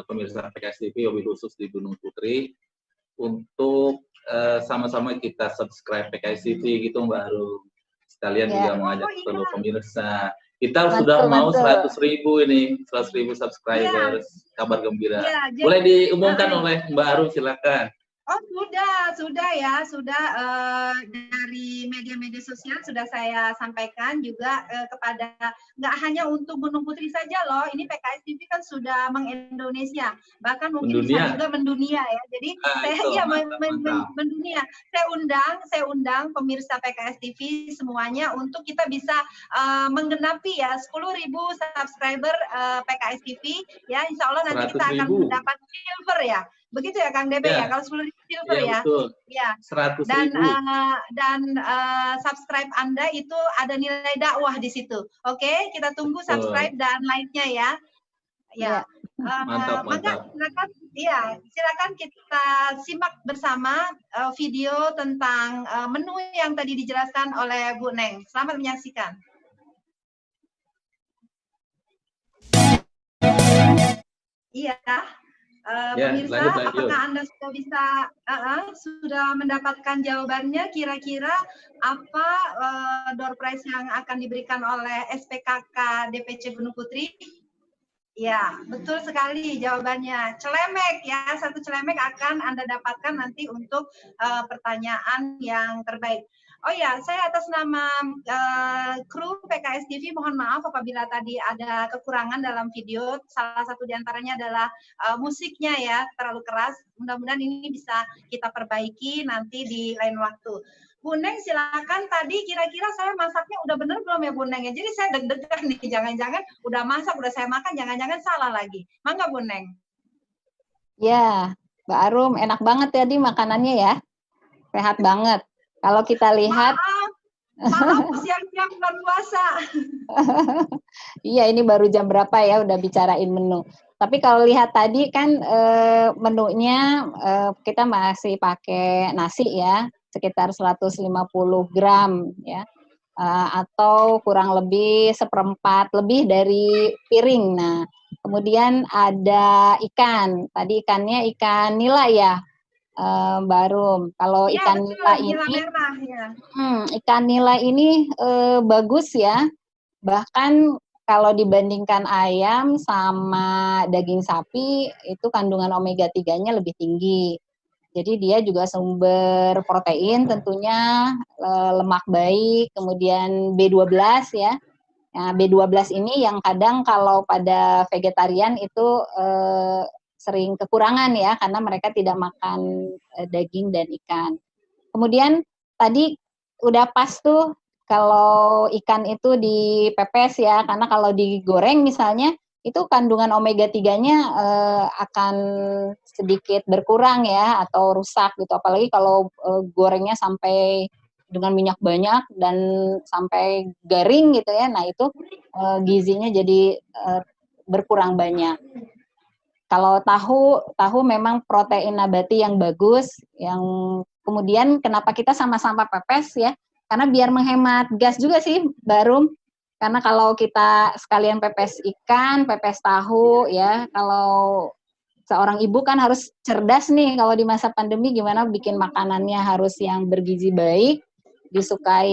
pemirsa PKS TV Hobi Khusus di Gunung Putri untuk sama-sama kita subscribe PKS TV gitu Mbak Arum. Sekalian juga mengajak seluruh pemirsa. Kita sudah mau 100.000 ini, 100.000 subscribers. Kabar gembira. Boleh diumumkan oleh Mbak Arum, silakan. Oh sudah ya, dari media-media sosial sudah saya sampaikan juga kepada nggak hanya untuk Gunung Putri saja loh, ini PKS TV kan sudah mengindonesia, bahkan mungkin bisa juga mendunia ya. Jadi saya mendunia. Saya undang pemirsa PKS TV semuanya untuk kita bisa menggenapi ya 10.000 subscriber PKS TV ya. Insya Allah nanti kita akan mendapat silver ya. Begitu ya Kang Debe ya, kalau 10.000 silver ya. Betul. Ya. 100.000. Dan subscribe Anda itu ada nilai dakwah di situ. Oke, kita tunggu subscribe dan like-nya ya. Ya. Mantap. Silakan kita simak bersama video tentang menu yang tadi dijelaskan oleh Bu Neng. Selamat menyaksikan. Iya. Pemirsa, apakah Anda sudah mendapatkan jawabannya? Kira-kira apa door prize yang akan diberikan oleh SPKK DPC Gunung Putri? Ya, betul sekali jawabannya. Celemek ya, 1 celemek akan Anda dapatkan nanti untuk pertanyaan yang terbaik. Oh ya, saya atas nama kru PKS TV mohon maaf apabila tadi ada kekurangan dalam video. Salah satu diantaranya adalah musiknya ya, terlalu keras. Mudah-mudahan ini bisa kita perbaiki nanti di lain waktu. Bu Neng silakan, tadi kira-kira saya masaknya udah bener belum ya Bu Neng ya? Jadi saya deg-degan nih, jangan-jangan udah masak, udah saya makan, jangan-jangan salah lagi. Mangga Bu Neng. Ya, Mbak Arum, enak banget tadi makanannya ya. Sehat banget. Kalau kita lihat, maaf siang-siang bulan puasa. Iya, ini baru jam berapa ya udah bicarain menu. Tapi kalau lihat tadi kan menunya kita masih pakai nasi ya, sekitar 150 gram ya, atau kurang lebih 1/4 lebih dari piring. Nah, kemudian ada ikan. Tadi ikannya ikan nila ya. Barum. Kalau ya, ikan betul, nila ini, merah, ya. Ikan nila ini bagus ya. Bahkan kalau dibandingkan ayam sama daging sapi, itu kandungan omega 3-nya lebih tinggi. Jadi dia juga sumber protein tentunya, lemak baik, kemudian B12 ya. Nah, B12 ini yang kadang kalau pada vegetarian itu sering kekurangan ya, karena mereka tidak makan daging dan ikan. Kemudian tadi udah pas tuh kalau ikan itu dipepes ya, karena kalau digoreng misalnya itu kandungan omega 3-nya akan sedikit berkurang ya, atau rusak gitu. Apalagi kalau gorengnya sampai dengan minyak banyak dan sampai garing gitu ya, nah itu gizinya jadi berkurang banyak. Kalau tahu memang protein nabati yang bagus, yang kemudian kenapa kita sama-sama pepes ya, karena biar menghemat gas juga sih, Barum. Karena kalau kita sekalian pepes ikan, pepes tahu ya, kalau seorang ibu kan harus cerdas nih kalau di masa pandemi gimana bikin makanannya harus yang bergizi baik, disukai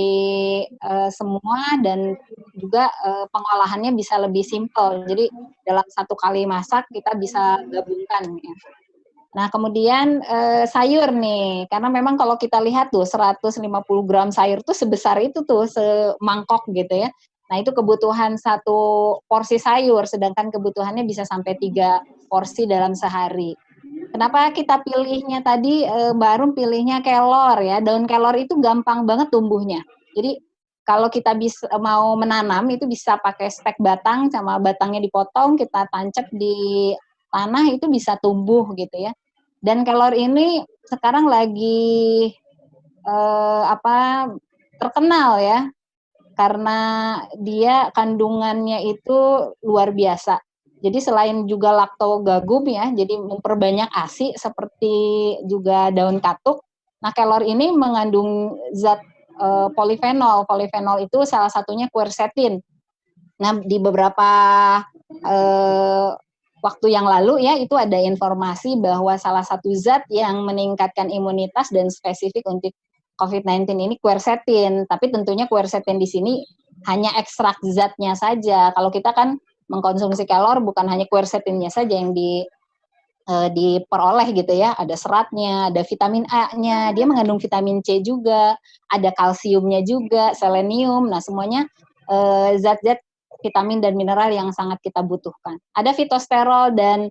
semua, dan juga pengolahannya bisa lebih simpel. Jadi dalam satu kali masak kita bisa gabungkan ya. Nah, kemudian sayur nih, karena memang kalau kita lihat tuh 150 gram sayur tuh sebesar itu tuh, semangkok gitu ya. Nah, itu kebutuhan satu porsi sayur, sedangkan kebutuhannya bisa sampai 3 porsi dalam sehari. Kenapa kita pilihnya tadi, Mbak Arum pilihnya kelor ya, daun kelor itu gampang banget tumbuhnya. Jadi kalau kita mau menanam itu bisa pakai stek batang, sama batangnya dipotong, kita tancap di tanah itu bisa tumbuh gitu ya. Dan kelor ini sekarang lagi terkenal ya, karena dia kandungannya itu luar biasa. Jadi selain juga laktogagum ya, jadi memperbanyak ASI seperti juga daun katuk. Nah, kelor ini mengandung zat polifenol. Polifenol itu salah satunya quercetin. Nah, di beberapa waktu yang lalu ya, itu ada informasi bahwa salah satu zat yang meningkatkan imunitas dan spesifik untuk COVID-19 ini quercetin. Tapi tentunya quercetin di sini hanya ekstrak zatnya saja. Kalau kita kan mengkonsumsi kelor bukan hanya quercetinnya saja yang diperoleh gitu ya, ada seratnya, ada vitamin A-nya, dia mengandung vitamin C juga, ada kalsiumnya juga, selenium. Nah, semuanya zat-zat vitamin dan mineral yang sangat kita butuhkan. Ada fitosterol dan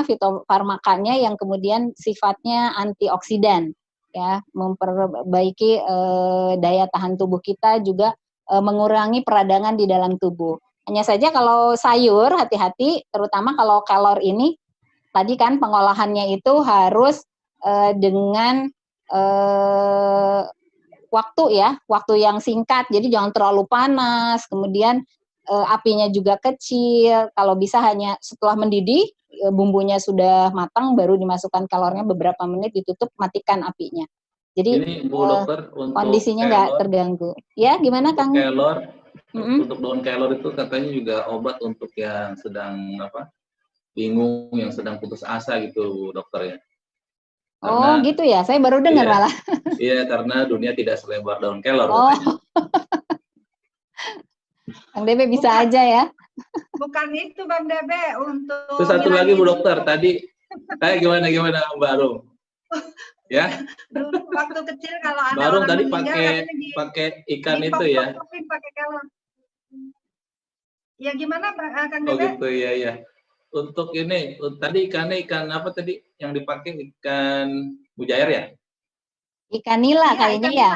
fitofarmakanya yang kemudian sifatnya antioksidan ya, memperbaiki daya tahan tubuh kita, juga mengurangi peradangan di dalam tubuh. Hanya saja kalau sayur hati-hati, terutama kalau kelor ini tadi kan pengolahannya itu harus dengan waktu yang singkat. Jadi jangan terlalu panas, kemudian apinya juga kecil. Kalau bisa hanya setelah mendidih, bumbunya sudah matang, baru dimasukkan kelornya beberapa menit, ditutup, matikan apinya. Jadi ini Bu Dokter, untuk kondisinya nggak terganggu. Ya, gimana Kang? Kelor, untuk daun kelor itu katanya juga obat untuk yang sedang bingung, yang sedang putus asa gitu, Dokter ya. Karena, gitu ya, saya baru dengar malah. Iya, karena dunia tidak selebar daun kelor katanya. Bang Debe bisa aja ya. Bukan itu Bang Debe, untuk Terus satu lagi Bu Dokter, tadi gimana Mbak Arum? Ya. Dulu waktu kecil kalau ada Baru orang tadi meninggal pakai ikan itu ya. Pakai kelor. Ya gimana Kang Oh Debe? gitu ya. Untuk ini tadi ikannya ikan apa tadi yang dipakai, ikan mujair ya? Ikan nila kayaknya ya.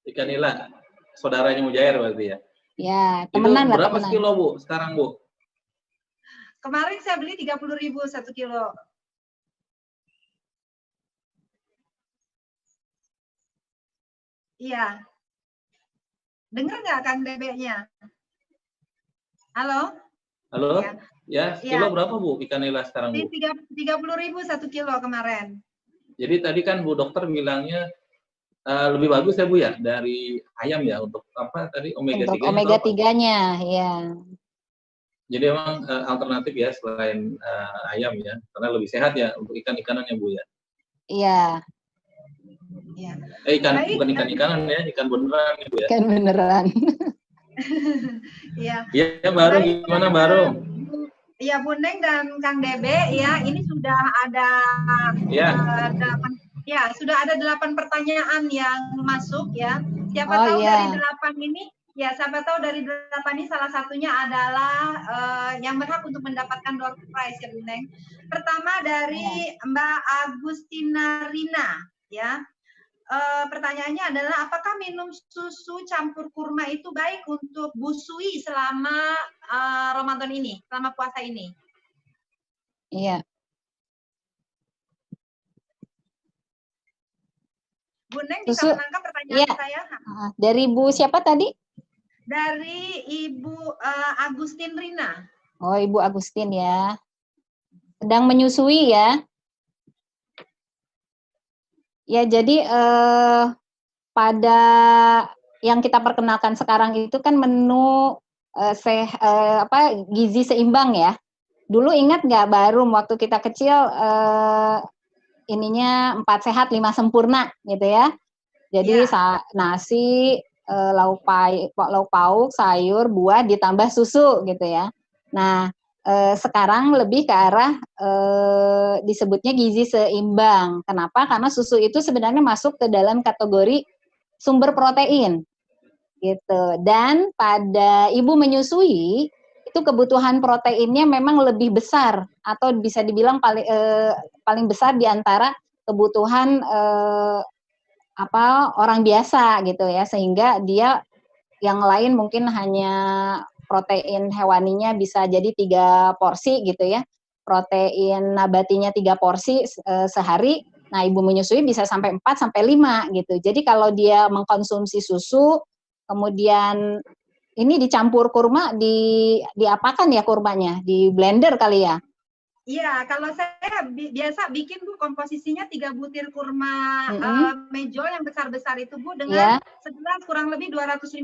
Ikan nila, saudaranya mujair berarti ya? Ya, temenan itu berapa temenan. kilo Bu sekarang Bu? Kemarin saya beli 30.000 1 kilo. Iya. Dengar nggak Kang Debe-nya? Halo? Halo? Ya, kilo berapa Bu ikan nila sekarang Bu? 30.000 1 kilo kemarin. Jadi tadi kan Bu Dokter bilangnya lebih bagus ya Bu ya dari ayam ya, untuk apa tadi, omega 3? Untuk omega 3-nya, ya. Jadi memang alternatif ya selain ayam ya, karena lebih sehat ya untuk ikan-ikanannya Bu ya. Iya. Ya. Bukan ikan-ikanan ya, ikan beneran ya Bu ya. Ikan beneran. Iya. Iya, Mbak Arum, gimana Mbak Arum? Iya, Bu Neng dan Kang Debe ya, ini sudah ada sudah ada 8 pertanyaan yang masuk ya. Siapa tahu dari 8 ini, siapa tahu dari 8 ini salah satunya adalah yang berhak untuk mendapatkan door prize ya Bu Neng. Pertama dari Mbak Agustina Rina ya. Pertanyaannya adalah, apakah minum susu campur kurma itu baik untuk busui selama Ramadan ini, selama puasa ini? Iya. Bu Neng bisa menangkap pertanyaan saya? Dari Bu siapa tadi? Dari Ibu Agustin Rina. Oh, Ibu Agustin ya. Sedang menyusui ya. Ya, jadi pada yang kita perkenalkan sekarang itu kan menu gizi seimbang ya. Dulu ingat nggak Mbak Arum waktu kita kecil ininya 4 sehat 5 sempurna gitu ya. Jadi nasi, lauk pauk, sayur, buah ditambah susu gitu ya. Nah, sekarang lebih ke arah disebutnya gizi seimbang. Kenapa? Karena susu itu sebenarnya masuk ke dalam kategori sumber protein gitu. Dan pada ibu menyusui itu kebutuhan proteinnya memang lebih besar atau bisa dibilang paling besar di antara kebutuhan orang biasa gitu ya, sehingga dia yang lain mungkin hanya protein hewaninya bisa jadi 3 porsi gitu ya, protein nabatinya 3 porsi sehari. Nah, ibu menyusui bisa sampai 4 sampai 5 gitu. Jadi kalau dia mengkonsumsi susu, kemudian ini dicampur kurma, diapakan ya kurmanya? Di blender kali ya? Iya, kalau saya biasa bikin Bu, komposisinya 3 butir kurma mejol yang besar-besar itu Bu, dengan segelas kurang lebih 250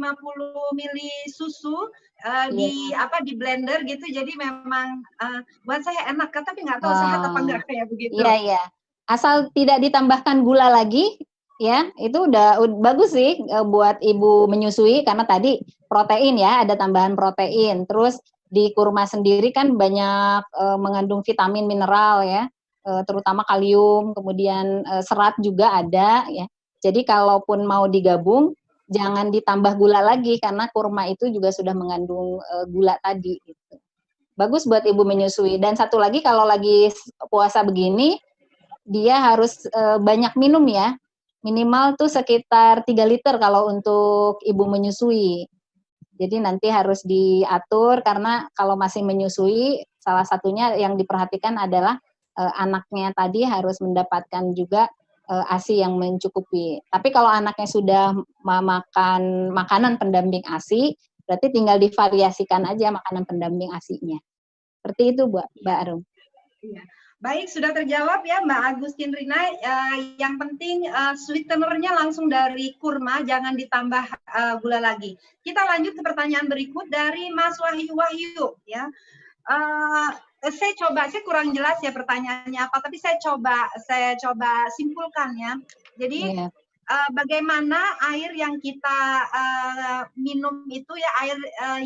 mili susu di blender gitu. Jadi memang buat saya enak, tapi nggak tahu sehat apa enggak kayak begitu. Iya, iya. Asal tidak ditambahkan gula lagi, ya itu udah bagus sih buat ibu menyusui, karena tadi protein ya, ada tambahan protein. Terus di kurma sendiri kan banyak mengandung vitamin mineral ya, terutama kalium, kemudian serat juga ada ya. Jadi kalaupun mau digabung, jangan ditambah gula lagi karena kurma itu juga sudah mengandung gula tadi gitu. Bagus buat ibu menyusui. Dan satu lagi, kalau lagi puasa begini, dia harus banyak minum ya. Minimal tuh sekitar 3 liter kalau untuk ibu menyusui. Jadi nanti harus diatur, karena kalau masih menyusui, salah satunya yang diperhatikan adalah anaknya tadi harus mendapatkan juga ASI yang mencukupi. Tapi kalau anaknya sudah makan makanan pendamping ASI, berarti tinggal divariasikan aja makanan pendamping ASI-nya. Seperti itu, Mbak Arum. Iya. Baik, sudah terjawab ya Mbak Agustin Rina. Yang penting sweetenernya langsung dari kurma, jangan ditambah gula lagi. Kita lanjut ke pertanyaan berikut dari Mas Wahyu ya. Saya kurang jelas ya pertanyaannya apa, tapi saya coba simpulkan ya. Jadi bagaimana air yang kita minum itu ya, air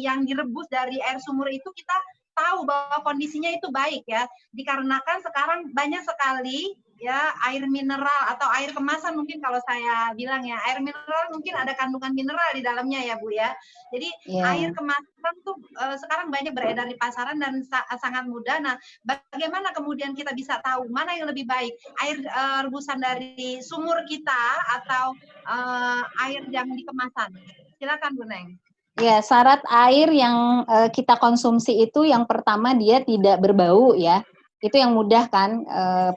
yang direbus dari air sumur itu, kita tahu bahwa kondisinya itu baik ya, dikarenakan sekarang banyak sekali ya air mineral atau air kemasan, mungkin kalau saya bilang ya, air mineral mungkin ada kandungan mineral di dalamnya ya Bu ya. Jadi air kemasan tuh sekarang banyak beredar di pasaran dan sangat mudah. Nah, bagaimana kemudian kita bisa tahu mana yang lebih baik, air rebusan dari sumur kita atau air yang di kemasan? Silakan Bu Neng. Ya, syarat air yang kita konsumsi itu yang pertama dia tidak berbau ya. Itu yang mudah kan,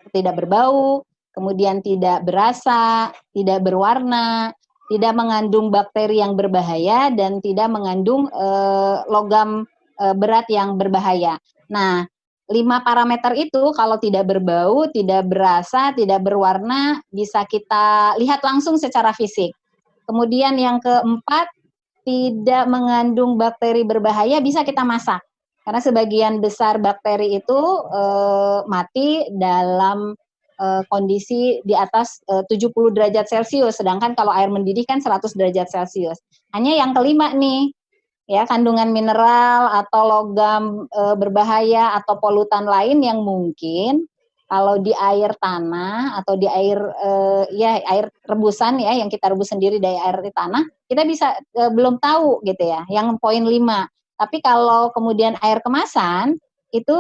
tidak berbau, kemudian tidak berasa, tidak berwarna, tidak mengandung bakteri yang berbahaya, dan tidak mengandung logam berat yang berbahaya. Nah, 5 parameter itu kalau tidak berbau, tidak berasa, tidak berwarna, bisa kita lihat langsung secara fisik. Kemudian yang keempat, tidak mengandung bakteri berbahaya, bisa kita masak. Karena sebagian besar bakteri itu mati dalam kondisi di atas 70 derajat Celcius, sedangkan kalau air mendidih kan 100 derajat Celcius. Hanya yang kelima nih, ya, kandungan mineral atau logam berbahaya atau polutan lain yang mungkin kalau di air tanah atau di air air rebusan ya, yang kita rebus sendiri dari air di tanah, kita bisa belum tahu gitu ya, yang poin 5. Tapi kalau kemudian air kemasan itu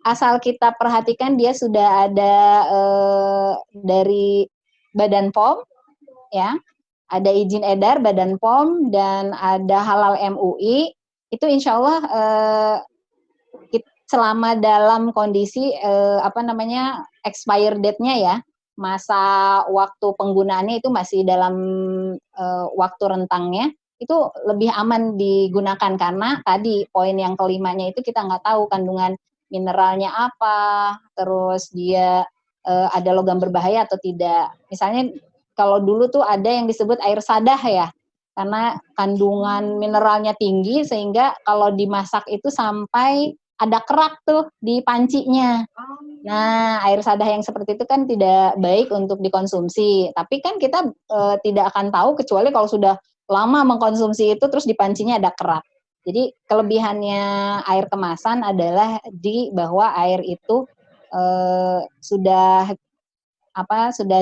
asal kita perhatikan dia sudah ada dari Badan POM ya, ada izin edar Badan POM dan ada halal MUI, itu insya Allah selama dalam kondisi expire date-nya ya, masa waktu penggunaannya itu masih dalam waktu rentangnya, itu lebih aman digunakan, karena tadi poin yang kelimanya itu kita nggak tahu kandungan mineralnya apa, terus dia ada logam berbahaya atau tidak. Misalnya kalau dulu tuh ada yang disebut air sadah ya, karena kandungan mineralnya tinggi sehingga kalau dimasak itu sampai ada kerak tuh di pancinya. Nah, air sadah yang seperti itu kan tidak baik untuk dikonsumsi. Tapi kan kita tidak akan tahu kecuali kalau sudah lama mengkonsumsi itu terus di pancinya ada kerak. Jadi kelebihannya air kemasan adalah bahwa air itu sudah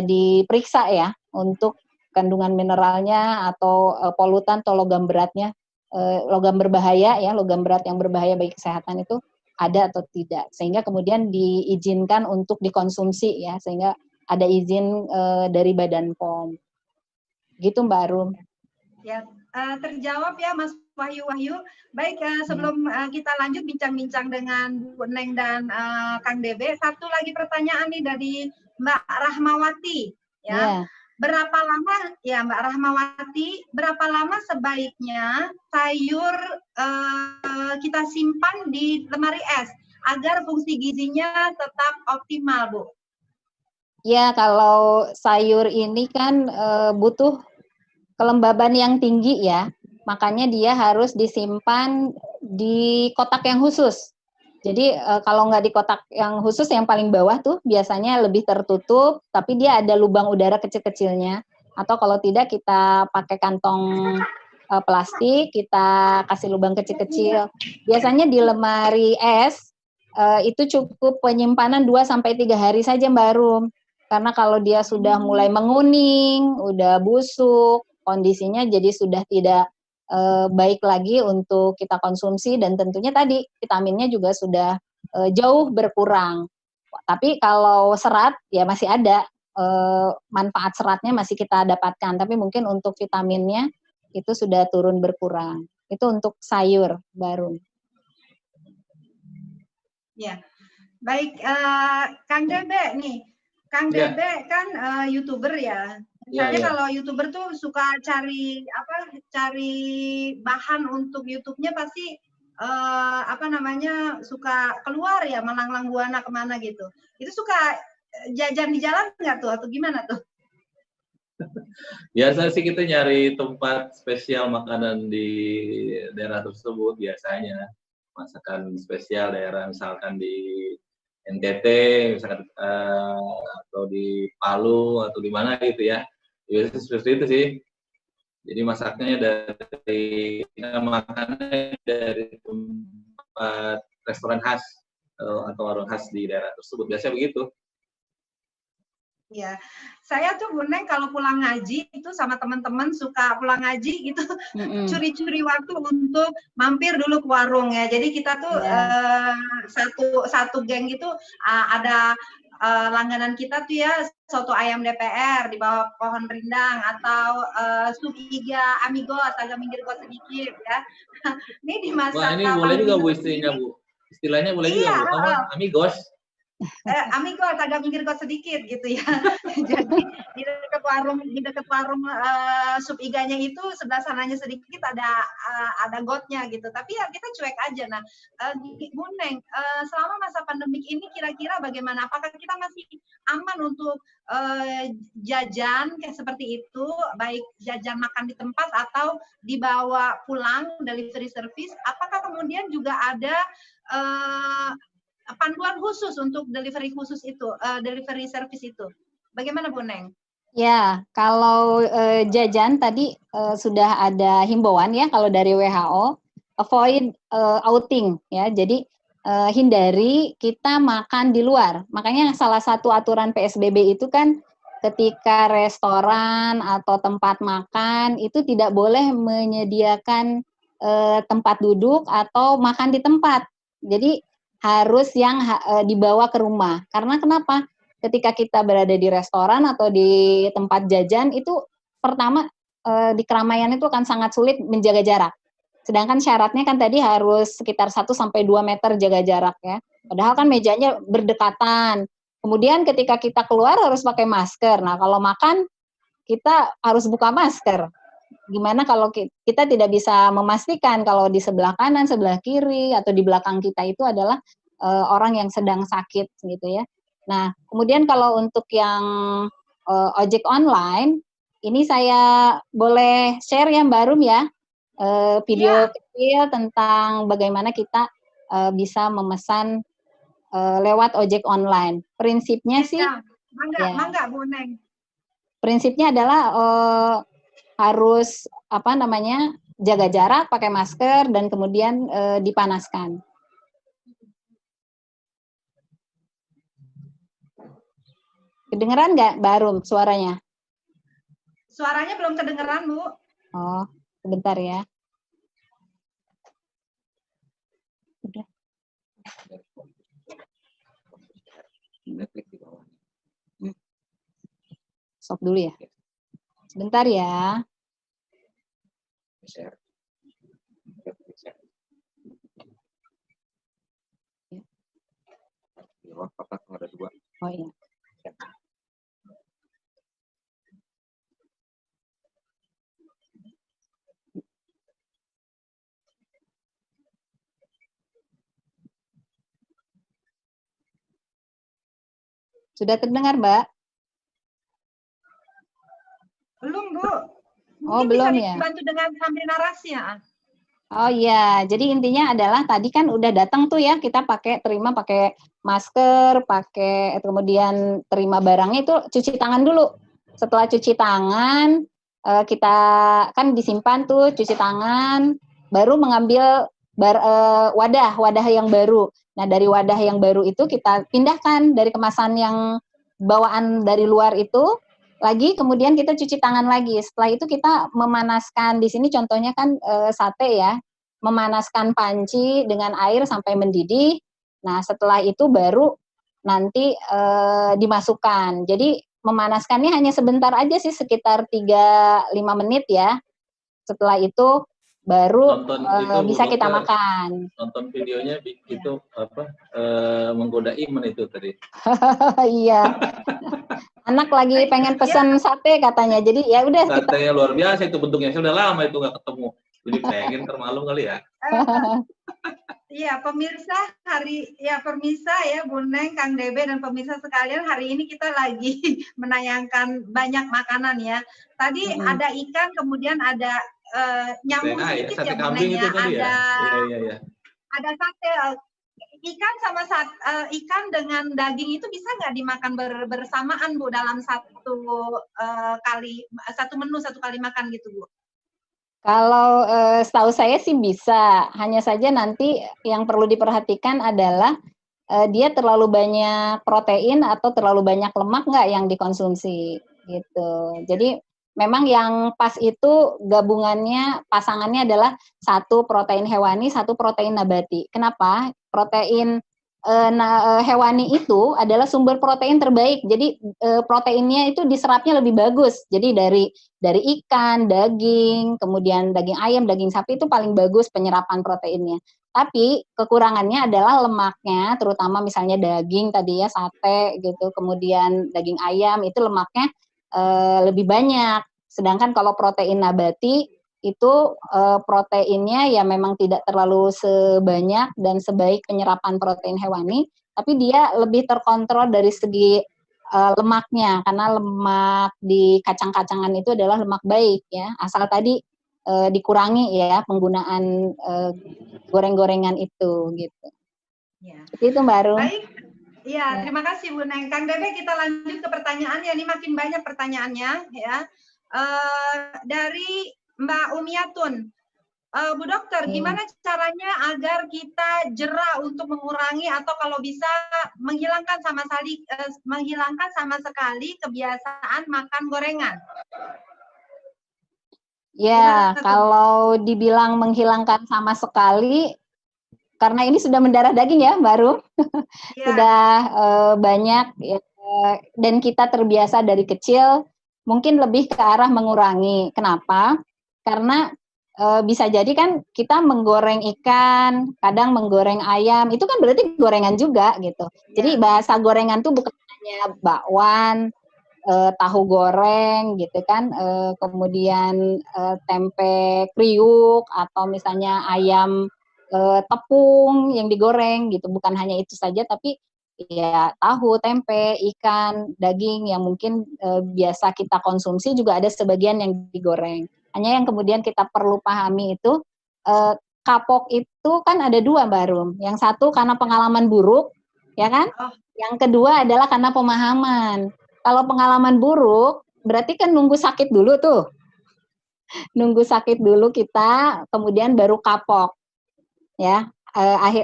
diperiksa ya untuk kandungan mineralnya atau polutan atau logam beratnya, logam berbahaya ya, logam berat yang berbahaya bagi kesehatan itu ada atau tidak, sehingga kemudian diizinkan untuk dikonsumsi ya, sehingga ada izin dari Badan POM. Gitu Mbak Arum. Ya, terjawab ya Mas Wahyu. Baik, sebelum kita lanjut bincang-bincang dengan Bu Neng dan Kang Debe, satu lagi pertanyaan nih dari Mbak Rahmawati. Ya. Berapa lama ya Mbak Rahmawati, berapa lama sebaiknya sayur kita simpan di lemari es agar fungsi gizinya tetap optimal, Bu? Ya, kalau sayur ini kan butuh kelembaban yang tinggi ya, makanya dia harus disimpan di kotak yang khusus. Jadi kalau nggak di kotak yang khusus yang paling bawah tuh biasanya lebih tertutup, tapi dia ada lubang udara kecil-kecilnya. Atau kalau tidak kita pakai kantong plastik, kita kasih lubang kecil-kecil. Biasanya di lemari es itu cukup penyimpanan 2-3 hari saja Mbak Rum. Karena kalau dia sudah mulai menguning, udah busuk, kondisinya jadi sudah tidak baik lagi untuk kita konsumsi, dan tentunya tadi vitaminnya juga sudah jauh berkurang. Tapi kalau serat ya masih ada, manfaat seratnya masih kita dapatkan, tapi mungkin untuk vitaminnya itu sudah turun berkurang. Itu untuk sayur baru. Ya, baik, Kang Debe nih. Kang Debe kan YouTuber ya. Misalnya kalau YouTuber tuh suka cari bahan untuk YouTube-nya pasti suka keluar ya, melanglang buana kemana gitu. Itu suka jajan di jalan nggak tuh atau gimana tuh? Biasa sih kita nyari tempat spesial makanan di daerah tersebut, biasanya masakan spesial daerah, misalkan di NTT misalkan atau di Palu atau di mana gitu ya. Biasanya seperti itu sih. Jadi masaknya dari makannya dari tempat restoran khas atau warung khas di daerah tersebut. Biasanya begitu. Ya, saya tuh Bu Neng kalau pulang ngaji itu sama teman-teman suka pulang ngaji gitu curi-curi waktu untuk mampir dulu ke warung ya. Jadi kita tuh satu geng gitu ada langganan kita tuh ya, soto ayam DPR di bawah pohon rindang atau sup iga amigos agak minggir kok sedikit ya. Ini di masa Wah, ini boleh juga Bu istrinya Bu. Istilahnya boleh juga Bu. Amigos. Amigos agak minggir kok sedikit gitu ya. Jadi di dekat warung sup iganya itu sebelah sananya sedikit ada gotnya gitu. Tapi ya kita cuek aja. Nah, Bu Neng, selama masa pandemik ini kira-kira bagaimana? Apakah kita masih aman untuk jajan kayak seperti itu, baik jajan makan di tempat atau dibawa pulang delivery service? Apakah kemudian juga ada panduan khusus untuk delivery khusus itu, delivery service itu? Bagaimana Bu Neng? Ya, kalau jajan tadi sudah ada himbauan ya kalau dari WHO, avoid outing ya. Jadi hindari kita makan di luar. Makanya salah satu aturan PSBB itu kan ketika restoran atau tempat makan itu tidak boleh menyediakan tempat duduk atau makan di tempat. Jadi harus yang dibawa ke rumah. Karena kenapa? Ketika kita berada di restoran atau di tempat jajan itu pertama di keramaian itu akan sangat sulit menjaga jarak. Sedangkan syaratnya kan tadi harus sekitar 1-2 meter jaga jarak ya. Padahal kan mejanya berdekatan. Kemudian ketika kita keluar harus pakai masker. Nah, kalau makan kita harus buka masker. Gimana kalau kita tidak bisa memastikan kalau di sebelah kanan, sebelah kiri, atau di belakang kita itu adalah orang yang sedang sakit gitu ya. Nah, kemudian kalau untuk yang ojek online, ini saya boleh share ya Mbak Rum ya, video kecil tentang bagaimana kita bisa memesan lewat ojek online. Prinsipnya sih, Ya, mangga, ya, mangga Bu Neng. prinsipnya adalah harus jaga jarak, pakai masker, dan kemudian dipanaskan. Kedengeran nggak, Mbak Arum, suaranya? Suaranya belum kedengeran, Bu. Oh, sebentar ya. Udah. Stop dulu ya. Sebentar ya. Oh iya. Sudah terdengar, Mbak? Belum, Bu. Oh, Mungkin belum bisa ya? dibantu dengan sambil narasi ya. Oh iya, jadi intinya adalah tadi kan udah datang tuh ya, kita terima pakai masker, kemudian terima barangnya itu cuci tangan dulu. Setelah cuci tangan, kita kan disimpan tuh cuci tangan, baru mengambil wadah yang baru. Nah, dari wadah yang baru itu kita pindahkan dari kemasan yang bawaan dari luar itu, lagi kemudian kita cuci tangan lagi. Setelah itu kita memanaskan, di sini contohnya kan sate ya, memanaskan panci dengan air sampai mendidih. Nah, setelah itu baru nanti dimasukkan. Jadi memanaskannya hanya sebentar aja sih, sekitar 3-5 menit ya. Setelah itu baru bisa kita makan. Nonton videonya itu menggoda iman itu tadi. Iya. Anak lagi pengen pesan sate katanya. Jadi ya udah. Satenya luar biasa itu bentuknya. Sudah lama itu nggak ketemu. Jadi pengen termalu kali ya. Iya, pemirsa ya Bu Neng, Kang Debe dan pemirsa sekalian, hari ini kita lagi menayangkan banyak makanan ya. Tadi ada ikan, kemudian ada nyambung sedikit ya Bu Neng ya. Ada sate. Ikan dengan daging itu bisa nggak dimakan bersamaan Bu dalam satu menu, satu kali makan gitu Bu? Kalau setahu saya sih bisa, hanya saja nanti yang perlu diperhatikan adalah dia terlalu banyak protein atau terlalu banyak lemak nggak yang dikonsumsi gitu. Jadi memang yang pas itu pasangannya adalah satu protein hewani, satu protein nabati. Kenapa? Protein hewani itu adalah sumber protein terbaik. Jadi proteinnya itu diserapnya lebih bagus. Jadi dari ikan, daging, kemudian daging ayam, daging sapi itu paling bagus penyerapan proteinnya. Tapi kekurangannya adalah lemaknya, terutama misalnya daging tadi ya, sate gitu, kemudian daging ayam itu lemaknya lebih banyak. Sedangkan kalau protein nabati itu proteinnya ya memang tidak terlalu sebanyak dan sebaik penyerapan protein hewani, tapi dia lebih terkontrol dari segi lemaknya, karena lemak di kacang-kacangan itu adalah lemak baik ya, asal tadi dikurangi ya penggunaan goreng-gorengan itu gitu. Ya. Seperti itu Mbak Arum. Baik. Ya, terima kasih Bu Neng. Kang Debe, kita lanjut ke pertanyaannya. Ini makin banyak pertanyaannya ya. Dari Mbak Umiatun. Bu Dokter, gimana caranya agar kita jera untuk mengurangi atau kalau bisa menghilangkan sama sekali kebiasaan makan gorengan? Ya, kalau dibilang menghilangkan sama sekali, karena ini sudah mendarah daging ya, baru sudah banyak ya, dan kita terbiasa dari kecil, mungkin lebih ke arah mengurangi. Kenapa? Karena bisa jadi kan kita menggoreng ikan, kadang menggoreng ayam, itu kan berarti gorengan juga gitu. Jadi bahasa gorengan tuh bukan hanya bakwan, tahu goreng gitu kan, kemudian tempe kriuk atau misalnya ayam tepung yang digoreng gitu, bukan hanya itu saja, tapi ya tahu, tempe, ikan, daging yang mungkin biasa kita konsumsi juga ada sebagian yang digoreng. Hanya yang kemudian kita perlu pahami itu kapok itu kan ada dua, Mbak Rum. Yang satu karena pengalaman buruk, ya kan? Yang kedua adalah karena pemahaman. Kalau pengalaman buruk, berarti kan nunggu sakit dulu tuh. Nunggu sakit dulu kita, kemudian baru kapok. Ya,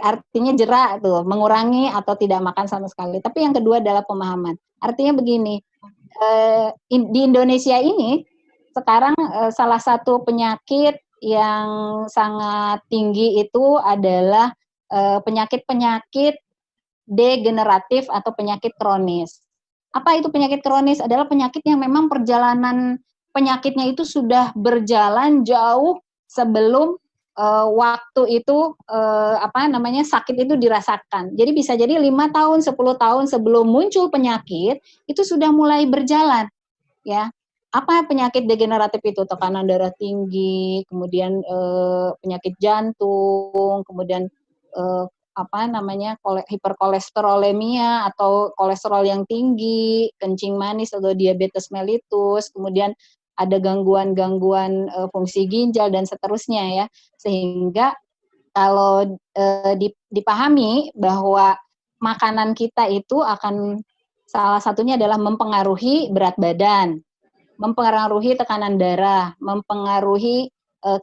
artinya jerak tuh, mengurangi atau tidak makan sama sekali. Tapi yang kedua adalah pemahaman. Artinya begini, di Indonesia ini sekarang salah satu penyakit yang sangat tinggi itu adalah penyakit-penyakit degeneratif atau penyakit kronis. Apa itu penyakit kronis? Adalah penyakit yang memang perjalanan penyakitnya itu sudah berjalan jauh sebelum waktu itu sakit itu dirasakan. Jadi bisa jadi 5 tahun, 10 tahun sebelum muncul penyakit itu sudah mulai berjalan, ya. Apa penyakit degeneratif itu? Tekanan darah tinggi, kemudian penyakit jantung, kemudian hiperkolesterolemia atau kolesterol yang tinggi, kencing manis atau diabetes mellitus, kemudian ada gangguan-gangguan fungsi ginjal dan seterusnya, ya. Sehingga kalau dipahami bahwa makanan kita itu akan salah satunya adalah mempengaruhi berat badan, mempengaruhi tekanan darah, mempengaruhi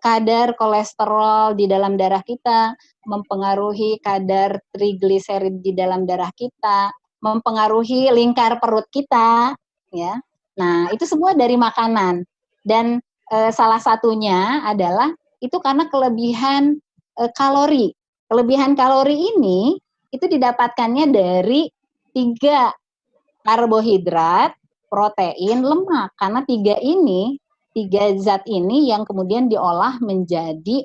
kadar kolesterol di dalam darah kita, mempengaruhi kadar trigliserid di dalam darah kita, mempengaruhi lingkar perut kita, ya. Nah, itu semua dari makanan. Dan salah satunya adalah itu karena kelebihan kalori. Kelebihan kalori ini itu didapatkannya dari 3 karbohidrat, protein, lemak. Karena 3 zat ini yang kemudian diolah menjadi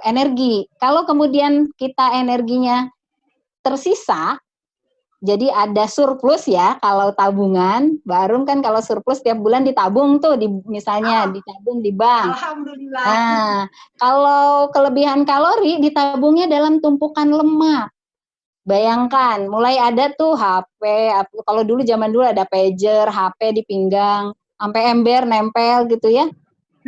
energi. Kalau kemudian kita energinya tersisa, jadi ada surplus, ya, kalau tabungan, baru kan kalau surplus tiap bulan ditabung tuh, misalnya ditabung di bank. Alhamdulillah. Nah, kalau kelebihan kalori ditabungnya dalam tumpukan lemak. Bayangkan, mulai ada tuh HP, kalau dulu zaman dulu ada pager, HP di pinggang, sampai ember nempel gitu, ya.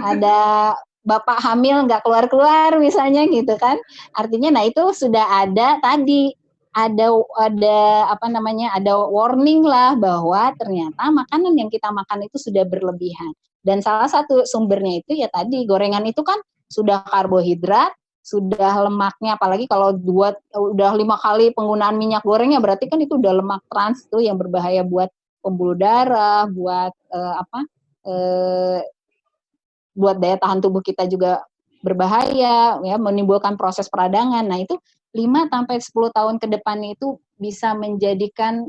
Ada bapak hamil nggak keluar-keluar misalnya gitu kan. Artinya nah itu sudah ada tadi. Ada warning lah bahwa ternyata makanan yang kita makan itu sudah berlebihan. Dan salah satu sumbernya itu ya tadi, gorengan itu kan sudah karbohidrat, sudah lemaknya, apalagi kalau udah 5 kali penggunaan minyak gorengnya, berarti kan itu udah lemak trans tuh yang berbahaya buat pembuluh darah, buat buat daya tahan tubuh kita juga berbahaya, ya, menimbulkan proses peradangan. Nah, itu 5-10 tahun ke depan itu bisa menjadikan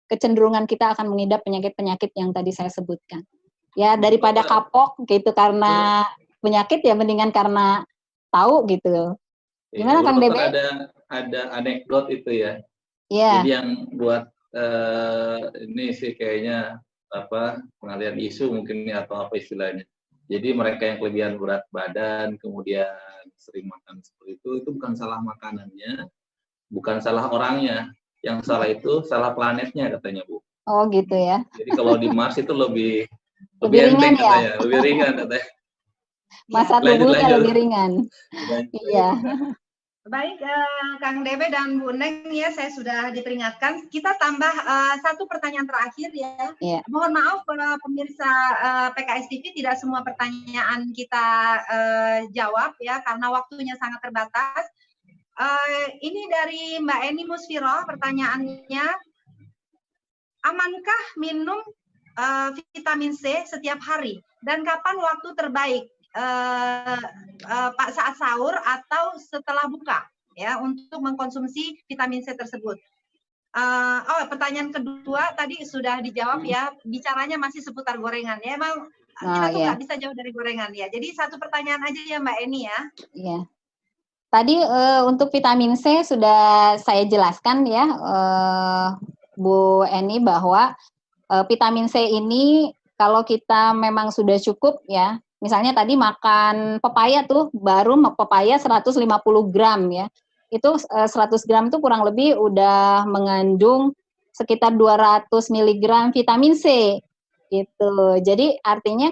kecenderungan kita akan mengidap penyakit-penyakit yang tadi saya sebutkan. Ya, daripada kapok gitu karena penyakit, ya mendingan karena tahu gitu. Gimana Kang Debe? Ada anekdot itu, ya. Iya. Jadi yang buat ini sih kayaknya pengalian isu mungkin atau apa istilahnya. Jadi mereka yang kelebihan berat badan, kemudian sering makan seperti itu bukan salah makanannya, bukan salah orangnya. Yang salah itu salah planetnya katanya, Bu. Oh gitu, ya. Jadi kalau di Mars itu lebih ringan, enteng, katanya, ya? lebih ringan katanya. Masa tubuhnya lebih ringan. Iya. Baik, Kang Debe dan Bu Neng, ya, saya sudah diperingatkan. Kita tambah satu pertanyaan terakhir, ya. Yeah. Mohon maaf para pemirsa PKS TV, tidak semua pertanyaan kita jawab, ya, karena waktunya sangat terbatas. Ini dari Mbak Eni Musfiro, pertanyaannya, amankah minum vitamin C setiap hari? Dan kapan waktu terbaik? Pak saat sahur atau setelah buka, ya, untuk mengkonsumsi vitamin C tersebut. Pertanyaan kedua tadi sudah dijawab, ya, bicaranya masih seputar gorengan, ya. Emang kita tuh nggak bisa jauh dari gorengan, ya. Jadi satu pertanyaan aja, ya, Mbak Eni, ya. Iya. Tadi untuk vitamin C sudah saya jelaskan, ya, Bu Eni, bahwa vitamin C ini kalau kita memang sudah cukup, ya. Misalnya tadi makan pepaya tuh, baru pepaya 150 gram, ya. Itu 100 gram itu kurang lebih udah mengandung sekitar 200 mg vitamin C. Gitu. Jadi artinya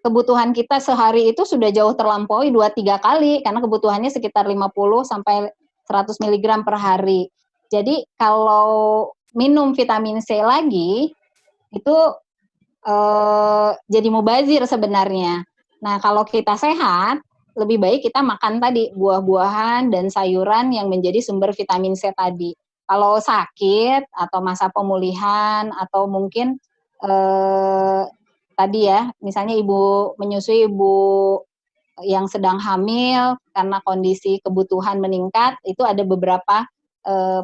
kebutuhan kita sehari itu sudah jauh terlampaui 2-3 kali, karena kebutuhannya sekitar 50 sampai 100 mg per hari. Jadi kalau minum vitamin C lagi, itu jadi mubazir sebenarnya. Nah, kalau kita sehat, lebih baik kita makan tadi buah-buahan dan sayuran yang menjadi sumber vitamin C tadi. Kalau sakit atau masa pemulihan atau mungkin tadi ya, misalnya ibu menyusui, ibu yang sedang hamil karena kondisi kebutuhan meningkat, itu ada beberapa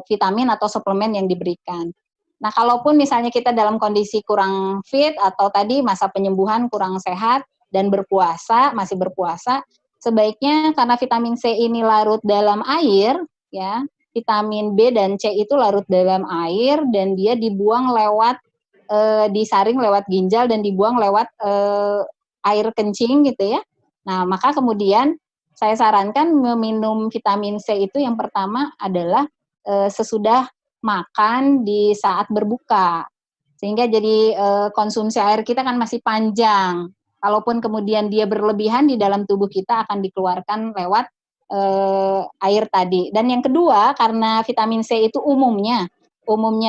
vitamin atau suplemen yang diberikan. Nah, kalaupun misalnya kita dalam kondisi kurang fit atau tadi masa penyembuhan kurang sehat dan berpuasa, masih berpuasa, sebaiknya karena vitamin C ini larut dalam air, ya, vitamin B dan C itu larut dalam air dan dia dibuang lewat, disaring lewat ginjal dan dibuang lewat air kencing gitu ya. Nah, maka kemudian saya sarankan meminum vitamin C itu yang pertama adalah sesudah makan di saat berbuka, sehingga jadi konsumsi air kita kan masih panjang. Kalaupun kemudian dia berlebihan di dalam tubuh kita akan dikeluarkan lewat air tadi. Dan yang kedua, karena vitamin C itu umumnya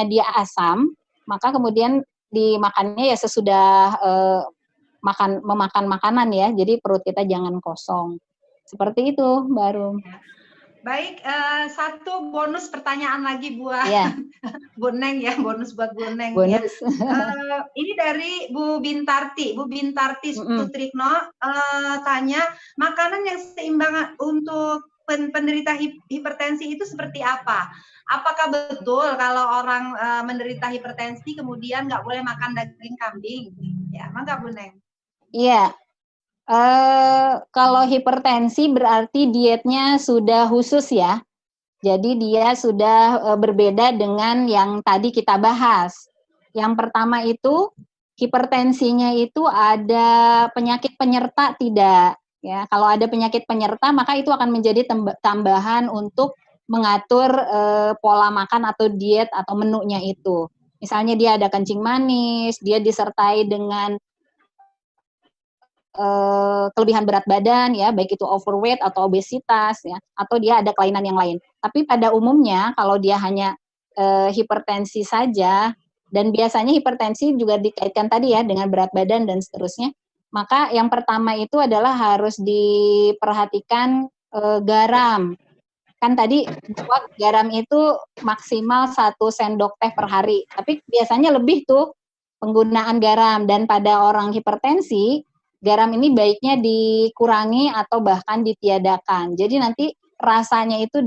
dia asam, maka kemudian dimakannya ya sesudah memakan makanan ya, jadi perut kita jangan kosong. Seperti itu, Baru. Baik, satu bonus pertanyaan lagi buat Bu Neng ya, bonus buat Bu Neng ya. Ini dari Bu Bintarti Sutrikno tanya, makanan yang seimbang untuk penderita hipertensi itu seperti apa? Apakah betul kalau orang menderita hipertensi kemudian nggak boleh makan daging kambing? Ya, mangga Bu Neng. Iya. Kalau hipertensi berarti dietnya sudah khusus ya. Jadi dia sudah berbeda dengan yang tadi kita bahas. Yang pertama itu hipertensinya itu ada penyakit penyerta tidak? Ya, kalau ada penyakit penyerta maka itu akan menjadi tambahan untuk mengatur pola makan atau diet atau menunya itu. Misalnya dia ada kencing manis, dia disertai dengan kelebihan berat badan ya, baik itu overweight atau obesitas ya, atau dia ada kelainan yang lain. Tapi pada umumnya kalau dia hanya hipertensi saja, dan biasanya hipertensi juga dikaitkan tadi ya dengan berat badan dan seterusnya, maka yang pertama itu adalah harus diperhatikan garam. Kan tadi bahwa garam itu maksimal 1 sendok teh per hari, tapi biasanya lebih tuh penggunaan garam, dan pada orang hipertensi garam ini baiknya dikurangi atau bahkan ditiadakan. Jadi nanti rasanya itu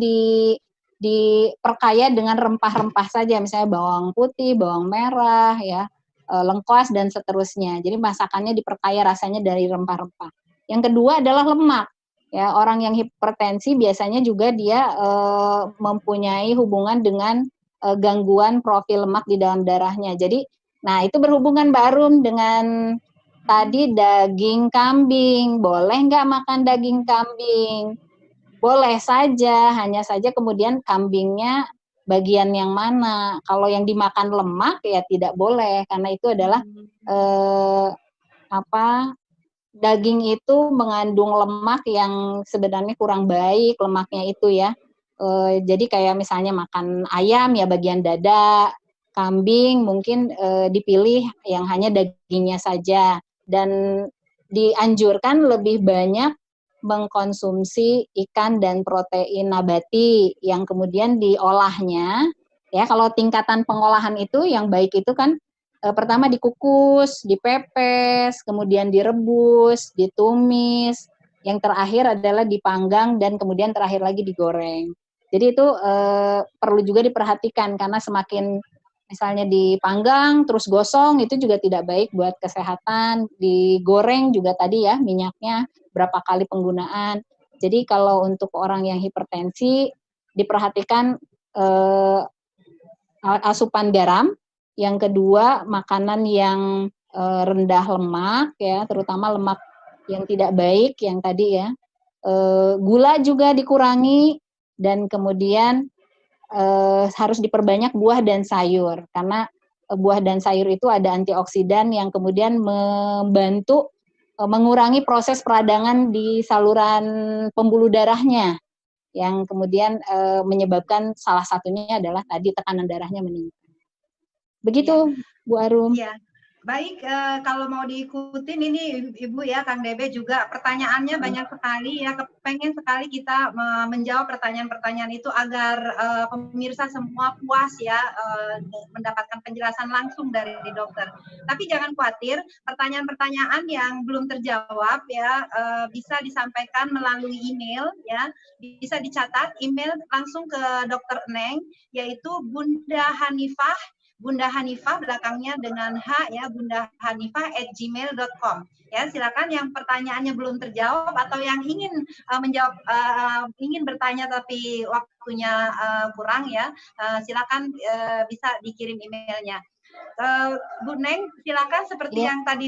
diperkaya dengan rempah-rempah saja, misalnya bawang putih, bawang merah, ya, lengkuas dan seterusnya. Jadi masakannya diperkaya rasanya dari rempah-rempah. Yang kedua adalah lemak. Ya, orang yang hipertensi biasanya juga dia mempunyai hubungan dengan gangguan profil lemak di dalam darahnya. Jadi, nah itu berhubungan Mbak Arum dengan tadi daging kambing. Boleh nggak makan daging kambing? Boleh saja, hanya saja kemudian kambingnya bagian yang mana. Kalau yang dimakan lemak ya tidak boleh, karena itu adalah daging itu mengandung lemak yang sebenarnya kurang baik lemaknya itu ya. Jadi kayak misalnya makan ayam ya bagian dada, kambing mungkin dipilih yang hanya dagingnya saja. Dan dianjurkan lebih banyak mengkonsumsi ikan dan protein nabati yang kemudian diolahnya. Ya, kalau tingkatan pengolahan itu yang baik itu kan pertama dikukus, dipepes, kemudian direbus, ditumis, yang terakhir adalah dipanggang dan kemudian terakhir lagi digoreng. Jadi itu perlu juga diperhatikan, karena semakin misalnya dipanggang terus gosong itu juga tidak baik buat kesehatan. Digoreng juga tadi ya minyaknya berapa kali penggunaan. Jadi kalau untuk orang yang hipertensi diperhatikan asupan garam. Yang kedua, makanan yang rendah lemak ya, terutama lemak yang tidak baik yang tadi ya. Gula juga dikurangi, dan kemudian harus diperbanyak buah dan sayur, karena buah dan sayur itu ada antioksidan yang kemudian membantu mengurangi proses peradangan di saluran pembuluh darahnya, yang kemudian menyebabkan salah satunya adalah tadi tekanan darahnya meningkat. Begitu, Bu Arum. Iya. Baik, kalau mau diikutin ini Ibu ya, Kang Debe juga pertanyaannya banyak sekali ya, kepengen sekali kita menjawab pertanyaan-pertanyaan itu agar pemirsa semua puas ya, mendapatkan penjelasan langsung dari dokter. Tapi jangan khawatir, pertanyaan-pertanyaan yang belum terjawab ya, bisa disampaikan melalui email ya, bisa dicatat email langsung ke Dokter Eneng, yaitu Bunda Hanifah belakangnya dengan H ya, bundahanifah@gmail.com. Ya, silakan yang pertanyaannya belum terjawab atau yang ingin menjawab, ingin bertanya tapi waktunya kurang ya, silakan bisa dikirim emailnya. Bu Neng, silakan seperti yang tadi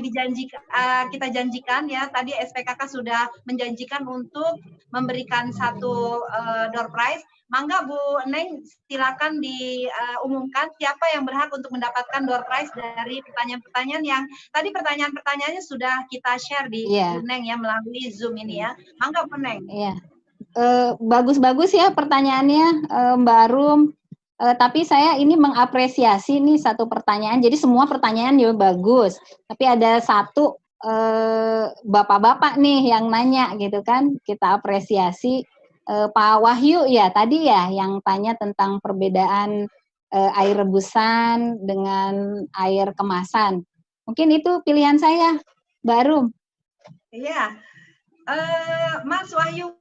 kita janjikan ya, tadi SPKK sudah menjanjikan untuk memberikan satu door prize. Mangga Bu Neng, silakan diumumkan siapa yang berhak untuk mendapatkan door prize dari pertanyaan-pertanyaan yang tadi pertanyaan-pertanyaannya sudah kita share di Bu Neng ya melalui Zoom ini ya. Mangga Bu Neng. Iya. Bagus-bagus ya pertanyaannya Mbak Arum. Tapi saya ini mengapresiasi nih satu pertanyaan. Jadi semua pertanyaan ya bagus. Tapi ada satu bapak-bapak nih yang nanya gitu kan. Kita apresiasi Pak Wahyu ya tadi ya yang tanya tentang perbedaan air rebusan dengan air kemasan. Mungkin itu pilihan saya, Mbak Arum. Iya. Mas Wahyu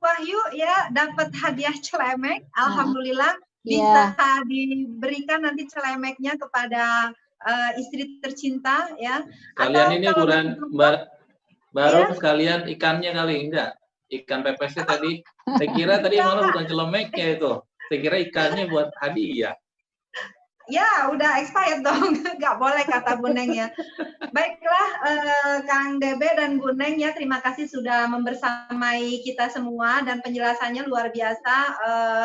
ya dapat hadiah celemek. Alhamdulillah bisa diberikan nanti celemeknya kepada istri tercinta ya. Kalian ini bukan baru sekalian ikannya kali enggak? Ikan pepesnya tadi. Saya kira tadi malah bukan celemeknya itu. Saya kira ikannya buat hadiah. Ya, udah expired dong. Nggak boleh kata Bu Neng ya. Baiklah, Kang Debe dan Bu Neng ya, terima kasih sudah membersamai kita semua dan penjelasannya luar biasa,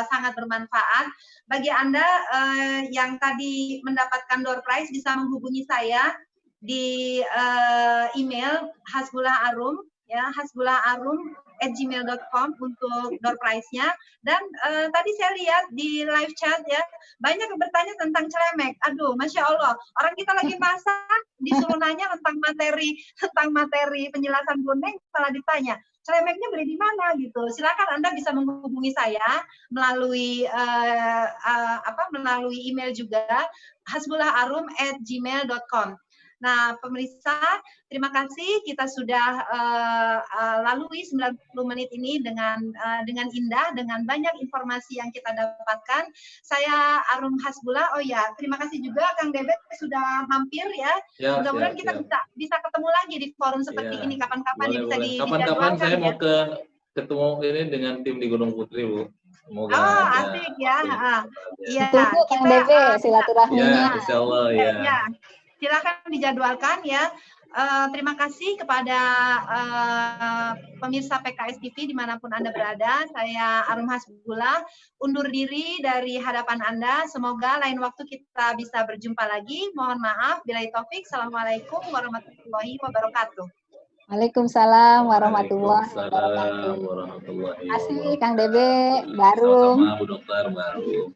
sangat bermanfaat. Bagi Anda yang tadi mendapatkan door prize bisa menghubungi saya di email Hasbullah Arum ya, hasbullaharum@gmail.com untuk door prize-nya. Dan tadi saya lihat di live chat ya, banyak yang bertanya tentang celemek. Aduh, Masya Allah, orang kita lagi masak, disuruh nanya tentang materi penjelasan Bu Neng, malah ditanya, celemeknya beli di mana gitu. Silakan Anda bisa menghubungi saya melalui melalui email juga, hasbullaharum@gmail.com. Nah, pemirsa, terima kasih kita sudah lalui 90 menit ini dengan indah, dengan banyak informasi yang kita dapatkan. Saya Arum Hasbullah. Oh ya, terima kasih juga Kang Debet sudah mampir ya. Mudah-mudahan kita bisa ketemu lagi di forum seperti ini kapan-kapan ya, bisa dijadwalkan. Kapan-kapan saya mau ketemu ini dengan tim di Gunung Putri, Bu. Semoga asik ya. Iya, Kang Debet silaturahminya. Ya, insyaallah ya. Silakan dijadwalkan ya. Terima kasih kepada pemirsa PKS TV dimanapun Anda berada. Saya Arum Hasbullah, undur diri dari hadapan Anda. Semoga lain waktu kita bisa berjumpa lagi. Mohon maaf. Billahi taufik. Assalamualaikum warahmatullahi wabarakatuh. Waalaikumsalam warahmatullahi wabarakatuh. Terima kasih Kang Debe, Barum. Sama-sama Bu Dokter, Barum.